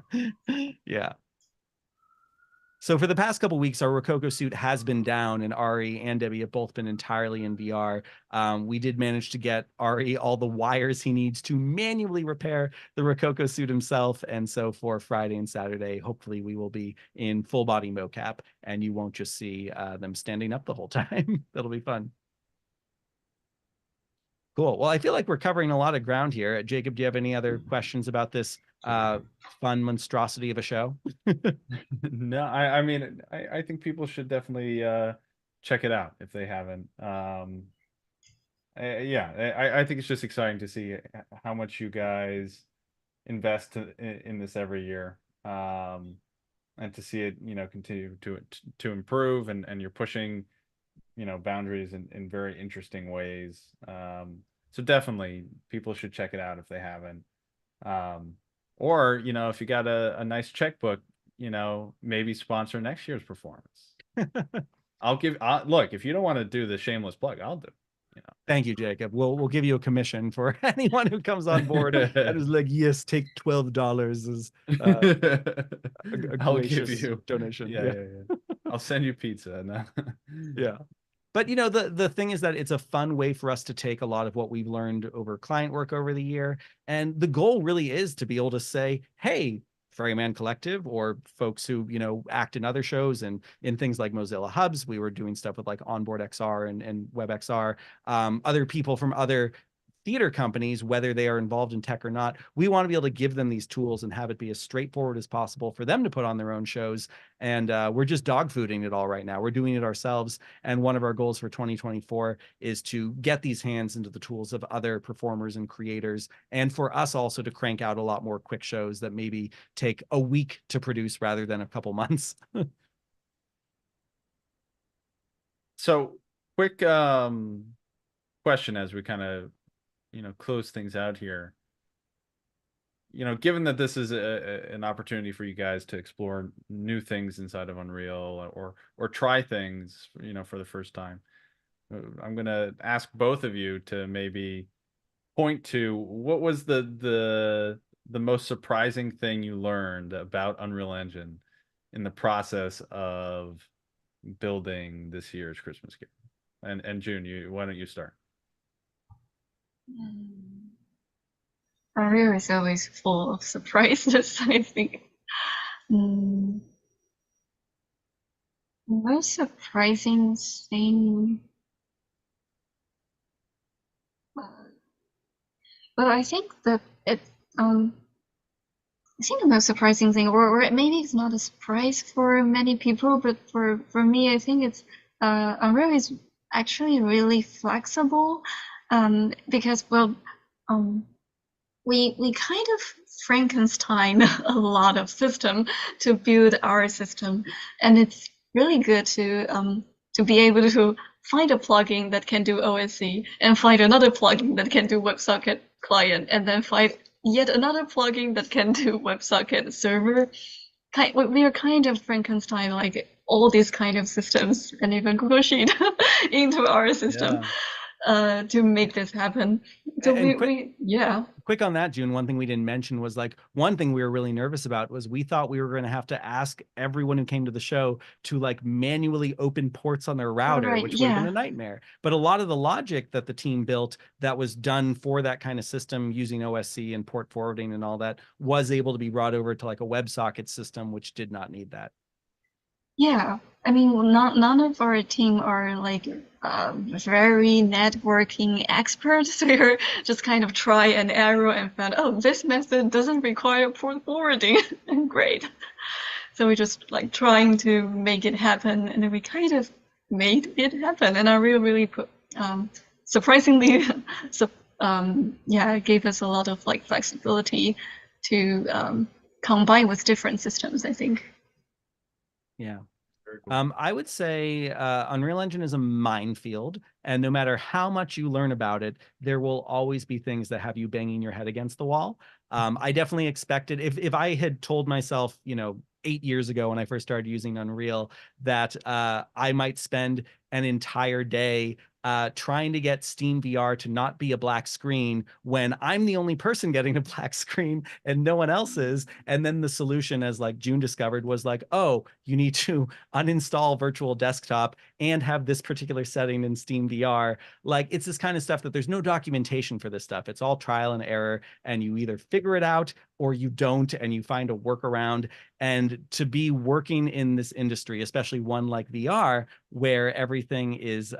Yeah. So for the past couple of weeks, our Rococo suit has been down, and Ari and Debbie have both been entirely in VR. We did manage to get Ari all the wires he needs to manually repair the Rococo suit himself. And so for Friday and Saturday, hopefully we will be in full body mocap, and you won't just see them standing up the whole time. That'll be fun. Cool. Well, I feel like we're covering a lot of ground here. Jacob, do you have any other questions about this fun monstrosity of a show? No, I mean, I think people should definitely check it out if they haven't. Yeah, I think it's just exciting to see how much you guys invest in this every year, and to see it, you know, continue to improve, and you're pushing, you know, boundaries in very interesting ways. So definitely people should check it out if they haven't. Or, you know, if you got a nice checkbook, you know, maybe sponsor next year's performance. Look, if you don't want to do the shameless plug, I'll do. You know. Thank you, Jacob. We'll give you a commission for anyone who comes on board and is like, yes, take $12 as a I'll give gracious you donation. yeah. I'll send you pizza. No. Yeah. But you know, the thing is that it's a fun way for us to take a lot of what we've learned over client work over the year. And the goal really is to be able to say, hey, Ferryman Collective, or folks who, you know, act in other shows and in things like Mozilla Hubs. We were doing stuff with like Onboard XR and WebXR. Other people from other theater companies, whether they are involved in tech or not, we want to be able to give them these tools and have it be as straightforward as possible for them to put on their own shows. And we're just dog fooding it all right now. We're doing it ourselves. And one of our goals for 2024 is to get these hands into the tools of other performers and creators, and for us also to crank out a lot more quick shows that maybe take a week to produce rather than a couple months. So quick question as we kind of, close things out here. Given that this is an opportunity for you guys to explore new things inside of Unreal, or try things, for the first time, I'm gonna ask both of you to maybe point to what was the most surprising thing you learned about Unreal Engine in the process of building this year's Christmas game. And June, why don't you start? Unreal is always full of surprises, I think. Most surprising thing. Well, I think that I think the most surprising thing, or maybe it's not a surprise for many people, but for me, I think it's Unreal is actually really flexible, because we kind of Frankenstein a lot of system to build our system, and it's really good to be able to find a plugin that can do OSC and find another plugin that can do WebSocket client, and then find yet another plugin that can do WebSocket server. We are kind of Frankenstein like all these kind of systems and even Google Sheet into our system to make this happen. So quick on that, June, one thing we didn't mention was like one thing we were really nervous about was we thought we were going to have to ask everyone who came to the show to like manually open ports on their router, which would have been a nightmare. But a lot of the logic that the team built that was done for that kind of system using OSC and port forwarding and all that was able to be brought over to like a WebSocket system, which did not need that. Yeah, I mean, none of our team are like very networking experts. We're just kind of try and error and found, oh, this method doesn't require port forwarding. Great. So we're just like trying to make it happen, and then we kind of made it happen. And I really put surprisingly, it gave us a lot of like flexibility to combine with different systems, I think. Yeah. Cool. I would say Unreal Engine is a minefield, and no matter how much you learn about it, there will always be things that have you banging your head against the wall. I definitely expected, if I had told myself, 8 years ago when I first started using Unreal, that I might spend an entire day trying to get Steam VR to not be a black screen when I'm the only person getting a black screen and no one else is. And then the solution, as like June discovered, was like, oh, you need to uninstall Virtual Desktop and have this particular setting in Steam VR. Like, it's this kind of stuff that there's no documentation for this stuff. It's all trial and error, and you either figure it out or you don't, and you find a workaround. And to be working in this industry, especially one like VR, where everything is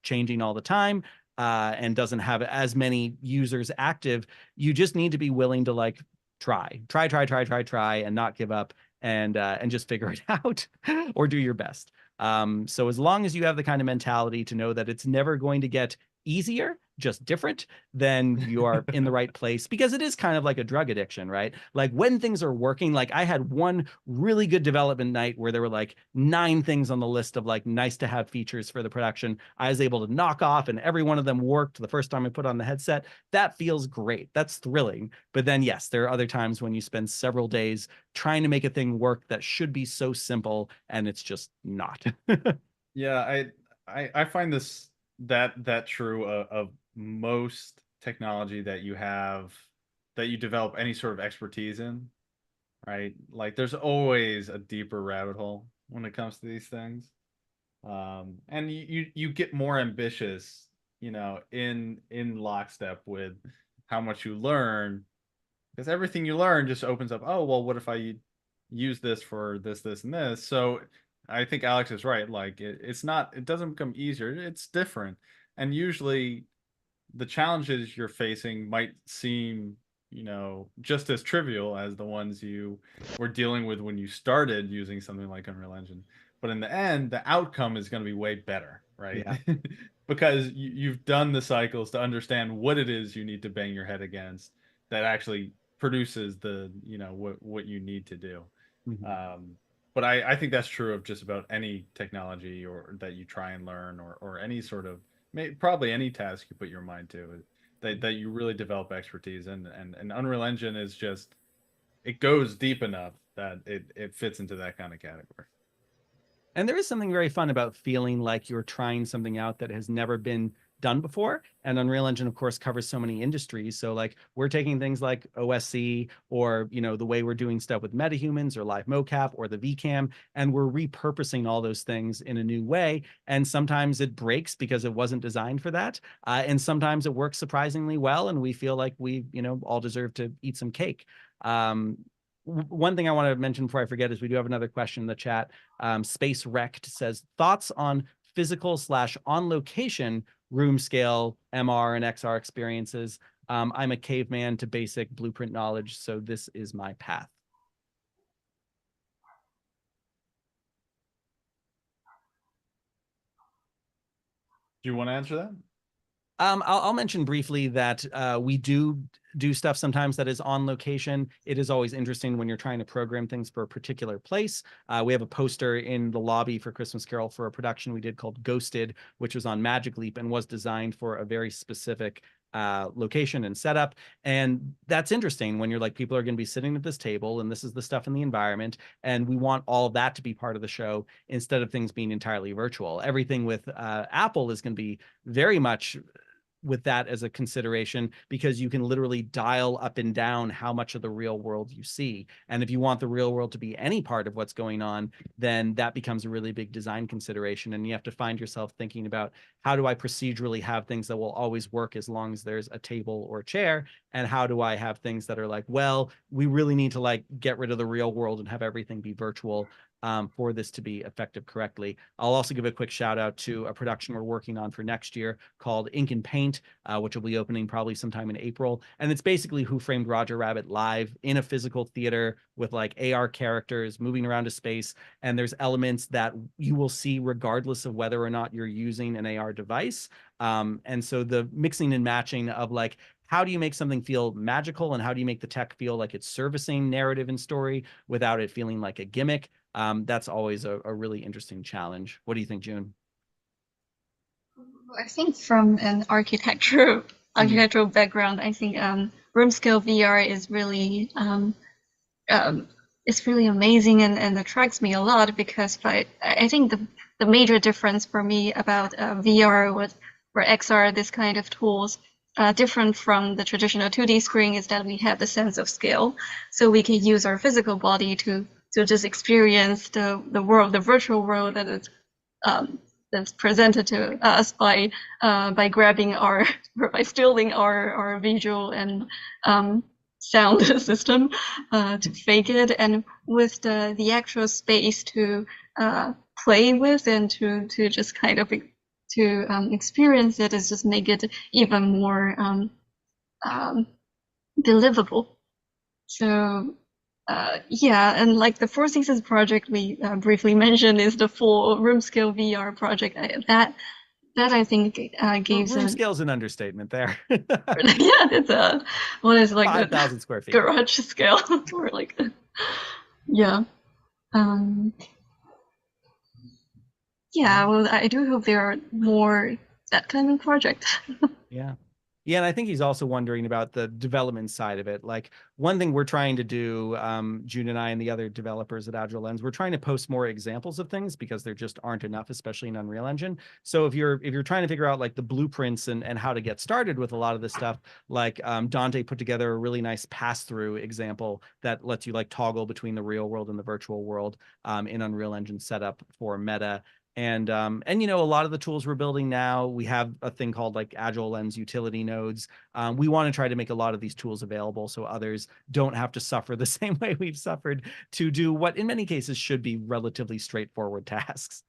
changing all the time and doesn't have as many users active, you just need to be willing to like try and not give up and just figure it out or do your best. So as long as you have the kind of mentality to know that it's never going to get easier, just different, then you are in the right place, because it is kind of like a drug addiction, right? Like when things are working, like I had one really good development night where there were like 9 things on the list of like nice to have features for the production I was able to knock off, and every one of them worked the first time I put on the headset. That feels great. That's thrilling. But then yes, there are other times when you spend several days trying to make a thing work that should be so simple and it's just not. Yeah, I find this that true of most technology that you develop any sort of expertise in, right? Like there's always a deeper rabbit hole when it comes to these things. And you get more ambitious, in lockstep with how much you learn, because everything you learn just opens up, oh, well, what if I use this for this, and this? So I think Alex is right. Like it doesn't become easier, it's different. And usually the challenges you're facing might seem, you know, just as trivial as the ones you were dealing with when you started using something like Unreal Engine. But in the end, the outcome is going to be way better, right? Yeah. Because you've done the cycles to understand what it is you need to bang your head against that actually produces the, you know, what you need to do. Mhm. But I think that's true of just about any technology or that you try and learn, or any sort of, probably any task you put your mind to, that you really develop expertise in. And Unreal Engine is just, it goes deep enough that it fits into that kind of category. And there is something very fun about feeling like you're trying something out that has never been done before. And Unreal Engine, of course, covers so many industries. So like we're taking things like OSC, or, you know, the way we're doing stuff with metahumans or live mocap or the VCam, and we're repurposing all those things in a new way. And sometimes it breaks because it wasn't designed for that. And sometimes it works surprisingly well. And we feel like we, you know, all deserve to eat some cake. One thing I want to mention before I forget is we do have another question in the chat. Space Rect says, thoughts on physical / on location room scale MR and XR experiences. I'm a caveman to basic blueprint knowledge, so this is my path. Do you want to answer that? I'll mention briefly that we do stuff sometimes that is on location. It is always interesting when you're trying to program things for a particular place. We have a poster in the lobby for Christmas Carol for a production we did called Ghosted, which was on Magic Leap and was designed for a very specific location and setup. And that's interesting when you're like, people are going to be sitting at this table and this is the stuff in the environment. And we want all of that to be part of the show instead of things being entirely virtual. Everything with Apple is going to be very much with that as a consideration, because you can literally dial up and down how much of the real world you see. And if you want the real world to be any part of what's going on, then that becomes a really big design consideration. And you have to find yourself thinking about, how do I procedurally have things that will always work as long as there's a table or a chair? And how do I have things that are like, well, we really need to like get rid of the real world and have everything be virtual for this to be effective correctly. I'll also give a quick shout out to a production we're working on for next year called Ink and Paint, which will be opening probably sometime in April. And it's basically Who Framed Roger Rabbit live in a physical theater with like AR characters moving around a space. And there's elements that you will see regardless of whether or not you're using an AR device. And so the mixing and matching of like, how do you make something feel magical, and how do you make the tech feel like it's servicing narrative and story without it feeling like a gimmick? That's always a really interesting challenge. What do you think, June? I think from an architectural background, I think room scale VR is really it's really amazing and attracts me a lot, because I think the major difference for me about VR or XR, this kind of tools, different from the traditional 2D screen, is that we have the sense of scale. So we can use our physical body to just experience the world, the virtual world that is that's presented to us by grabbing our or by stealing our visual and sound system to fake it, and with the actual space to play with and to just kind of to experience it, is just make it even more believable. So yeah, and like the Four Seasons project we briefly mentioned is the full room scale VR project. That I think gives room scale is an understatement there. yeah, it's a what is like 5,000 square feet garage scale or like yeah. Yeah, well, I do hope there are more that kind of project. Yeah. Yeah, and I think he's also wondering about the development side of it. Like, one thing we're trying to do, June and I and the other developers at Agile Lens, we're trying to post more examples of things because there just aren't enough, especially in Unreal Engine. So if you're trying to figure out like the blueprints and how to get started with a lot of this stuff, like Dante put together a really nice pass-through example that lets you like toggle between the real world and the virtual world in Unreal Engine setup for meta. And you know, a lot of the tools we're building now, we have a thing called like Agile Lens utility nodes. We want to try to make a lot of these tools available so others don't have to suffer the same way we've suffered to do what in many cases should be relatively straightforward tasks.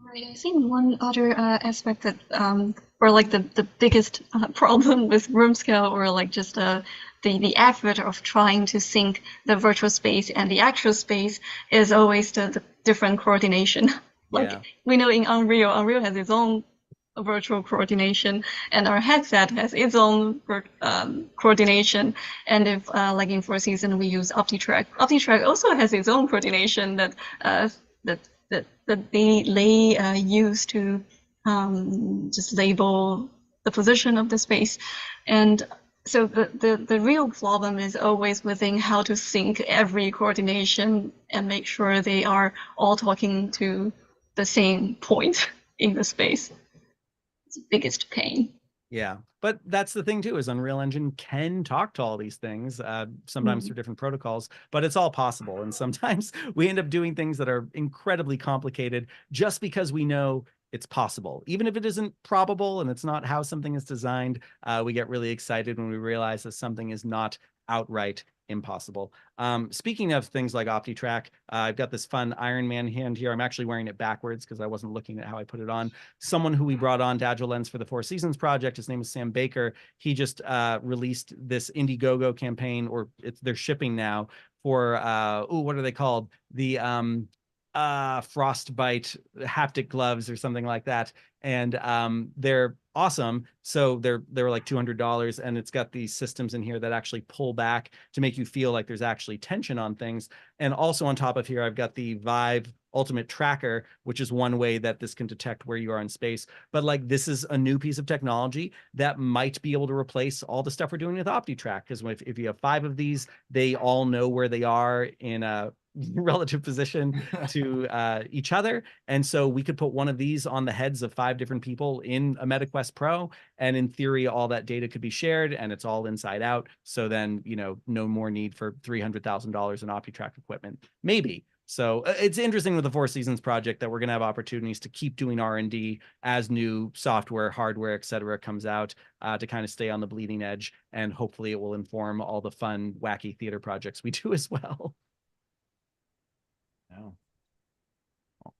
Right. I think one other aspect that, or like the biggest problem with room scale, or like just the effort of trying to sync the virtual space and the actual space, is always the different coordination. Like Yeah. we know in Unreal has its own virtual coordination, and our headset has its own coordination. And if like in Four Seasons we use OptiTrack also has its own coordination uh, that that they use to just label the position of the space. And so the real problem is always within how to sync every coordination and make sure they are all talking to the same point in the space. It's the biggest pain. Yeah, but that's the thing too, is Unreal Engine can talk to all these things, sometimes through different protocols, but it's all possible. And sometimes we end up doing things that are incredibly complicated just because we know it's possible. Even if it isn't probable and it's not how something is designed, we get really excited when we realize that something is not outright impossible. Speaking of things like OptiTrack, I've got this fun Iron Man hand here. I'm actually wearing it backwards because I wasn't looking at how I put it on. Someone who we brought on to Agile Lens for the Four Seasons project, his name is Sam Baker. He just released this Indiegogo campaign, or they're shipping now for what are they called? The frostbite haptic gloves or something like that. And they're awesome. So they were like $200, and it's got these systems in here that actually pull back to make you feel like there's actually tension on things. And also on top of here, I've got the Vive Ultimate Tracker, which is one way that this can detect where you are in space. But like, this is a new piece of technology that might be able to replace all the stuff we're doing with OptiTrack. Because if you have 5 of these, they all know where they are in a relative position to each other. And so we could put one of these on the heads of 5 different people in a MetaQuest Pro. And in theory, all that data could be shared, and it's all inside out. So then, no more need for $300,000 in OptiTrack equipment, maybe. So it's interesting with the Four Seasons project that we're going to have opportunities to keep doing R&D as new software, hardware, et cetera, comes out to kind of stay on the bleeding edge. And hopefully it will inform all the fun, wacky theater projects we do as well. Yeah.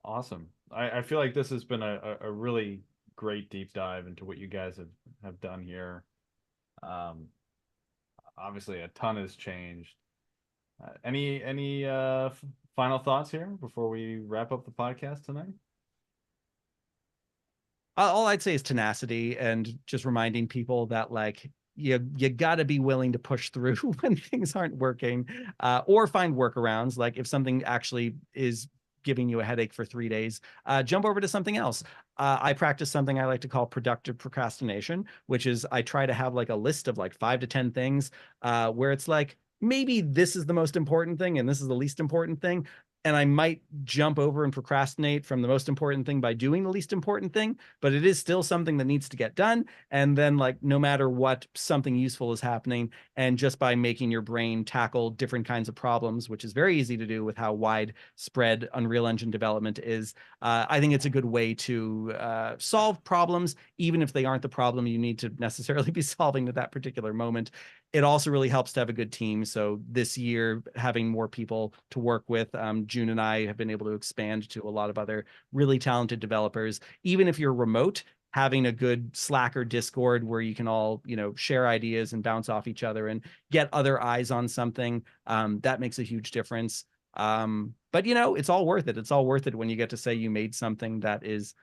Awesome. I feel like this has been a really great deep dive into what you guys have done here. Obviously a ton has changed. Any final thoughts here before we wrap up the podcast tonight? All I'd say is tenacity, and just reminding people that like you got to be willing to push through when things aren't working, or find workarounds. Like if something actually is giving you a headache for 3 days, jump over to something else. I practice something I like to call productive procrastination, which is I try to have like a list of like 5 to 10 things where it's like, maybe this is the most important thing and this is the least important thing. And I might jump over and procrastinate from the most important thing by doing the least important thing, but it is still something that needs to get done. And then like, no matter what, something useful is happening. And just by making your brain tackle different kinds of problems, which is very easy to do with how widespread Unreal Engine development is, I think it's a good way to solve problems, even if they aren't the problem you need to necessarily be solving at that particular moment. It also really helps to have a good team. So this year, having more people to work with, June and I have been able to expand to a lot of other really talented developers. Even if you're remote, having a good Slack or Discord where you can all, share ideas and bounce off each other and get other eyes on something, that makes a huge difference. But it's all worth it. It's all worth it when you get to say you made something that is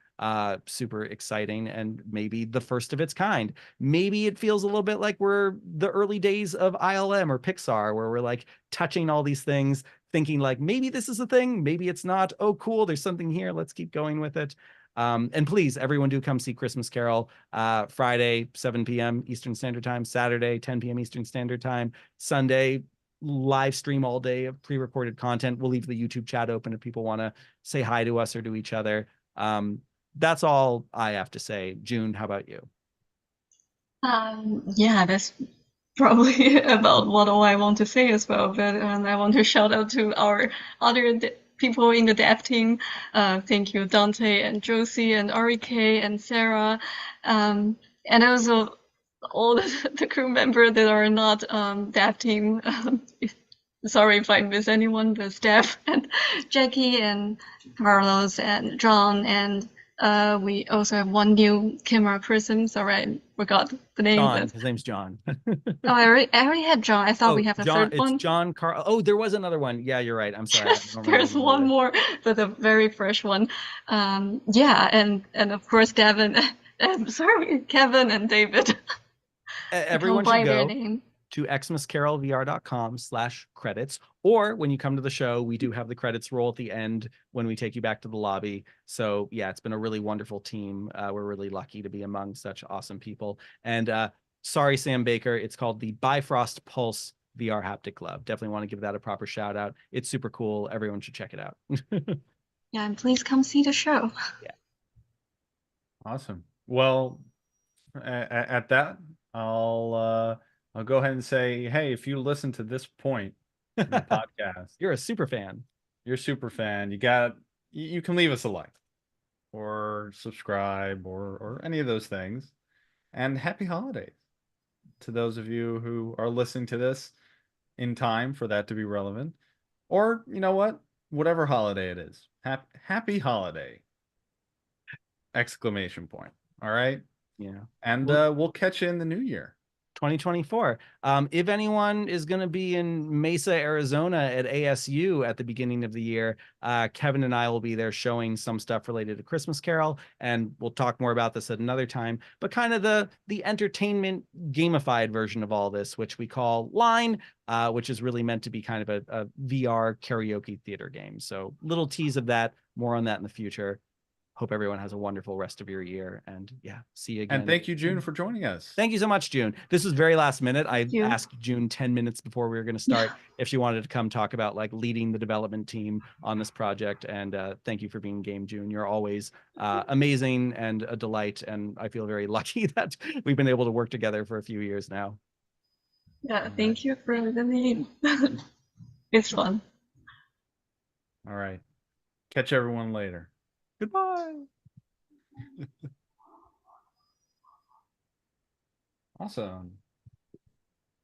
super exciting and maybe the first of its kind. Maybe it feels a little bit like we're the early days of ILM or Pixar, where we're like touching all these things, thinking like, maybe this is a thing, maybe it's not. Oh, cool, there's something here. Let's keep going with it. And please, everyone, do come see Christmas Carol, Friday, 7 p.m. Eastern Standard Time, Saturday, 10 p.m. Eastern Standard Time, Sunday, live stream all day of pre-recorded content. We'll leave the YouTube chat open if people want to say hi to us or to each other. That's all I have to say. June, how about you? Yeah, that's probably about what all I want to say as well. But I want to shout out to our other people in the dev team. Thank you, Dante and Josie and Arike and Sarah, and also all the crew members that are not dev team. sorry if I miss anyone, but Steph and Jackie and Carlos and John, and we also have one new camera person. Sorry, I forgot the name. John. But His name's John. oh, I already had John. I thought we have a John. third It's one. John Carl. Oh, there was another one. Yeah, you're right. I'm sorry. I don't remember There's the name one either. more, but the very first one. Yeah, and of course Devin. I'm sorry, Kevin and David. Everyone should Combine their go name. to xmascarolvr.com/credits, or when you come to the show, we do have the credits roll at the end when we take you back to the lobby. So yeah, it's been a really wonderful team. We're really lucky to be among such awesome people. And sorry, Sam Baker, it's called the Bifrost Pulse VR Haptic Club. Definitely want to give that a proper shout out. It's super cool. Everyone should check it out. Yeah, and please come see the show. Awesome. Well, at that, I'll go ahead and say, hey, if you listen to this point in the podcast, You're a super fan. you're a super fan. You can leave us a like or subscribe or any of those things. And happy holidays to those of you who are listening to this in time for that to be relevant. Or you know what? Whatever holiday it is. Happy holiday! Exclamation point. All right. Yeah. And Well, we'll catch you in the new year. 2024. If anyone is going to be in Mesa, Arizona at ASU at the beginning of the year, Kevin and I will be there showing some stuff related to Christmas Carol, and we'll talk more about this at another time. But kind of the entertainment gamified version of all this, which we call Line, which is really meant to be kind of a VR karaoke theater game. So little tease of that, more on that in the future. Hope everyone has a wonderful rest of your year, and yeah, see you again. And thank you, June, for joining us. Thank you so much, June. This was very last minute. I you. asked June 10 minutes before we were going to start if she wanted to come talk about like leading the development team on this project. And thank you for being game, June. You're always amazing and a delight. And I feel very lucky that we've been able to work together for a few years now. Yeah, thank you for the name. It's fun. All right. Catch everyone later. Goodbye. Awesome.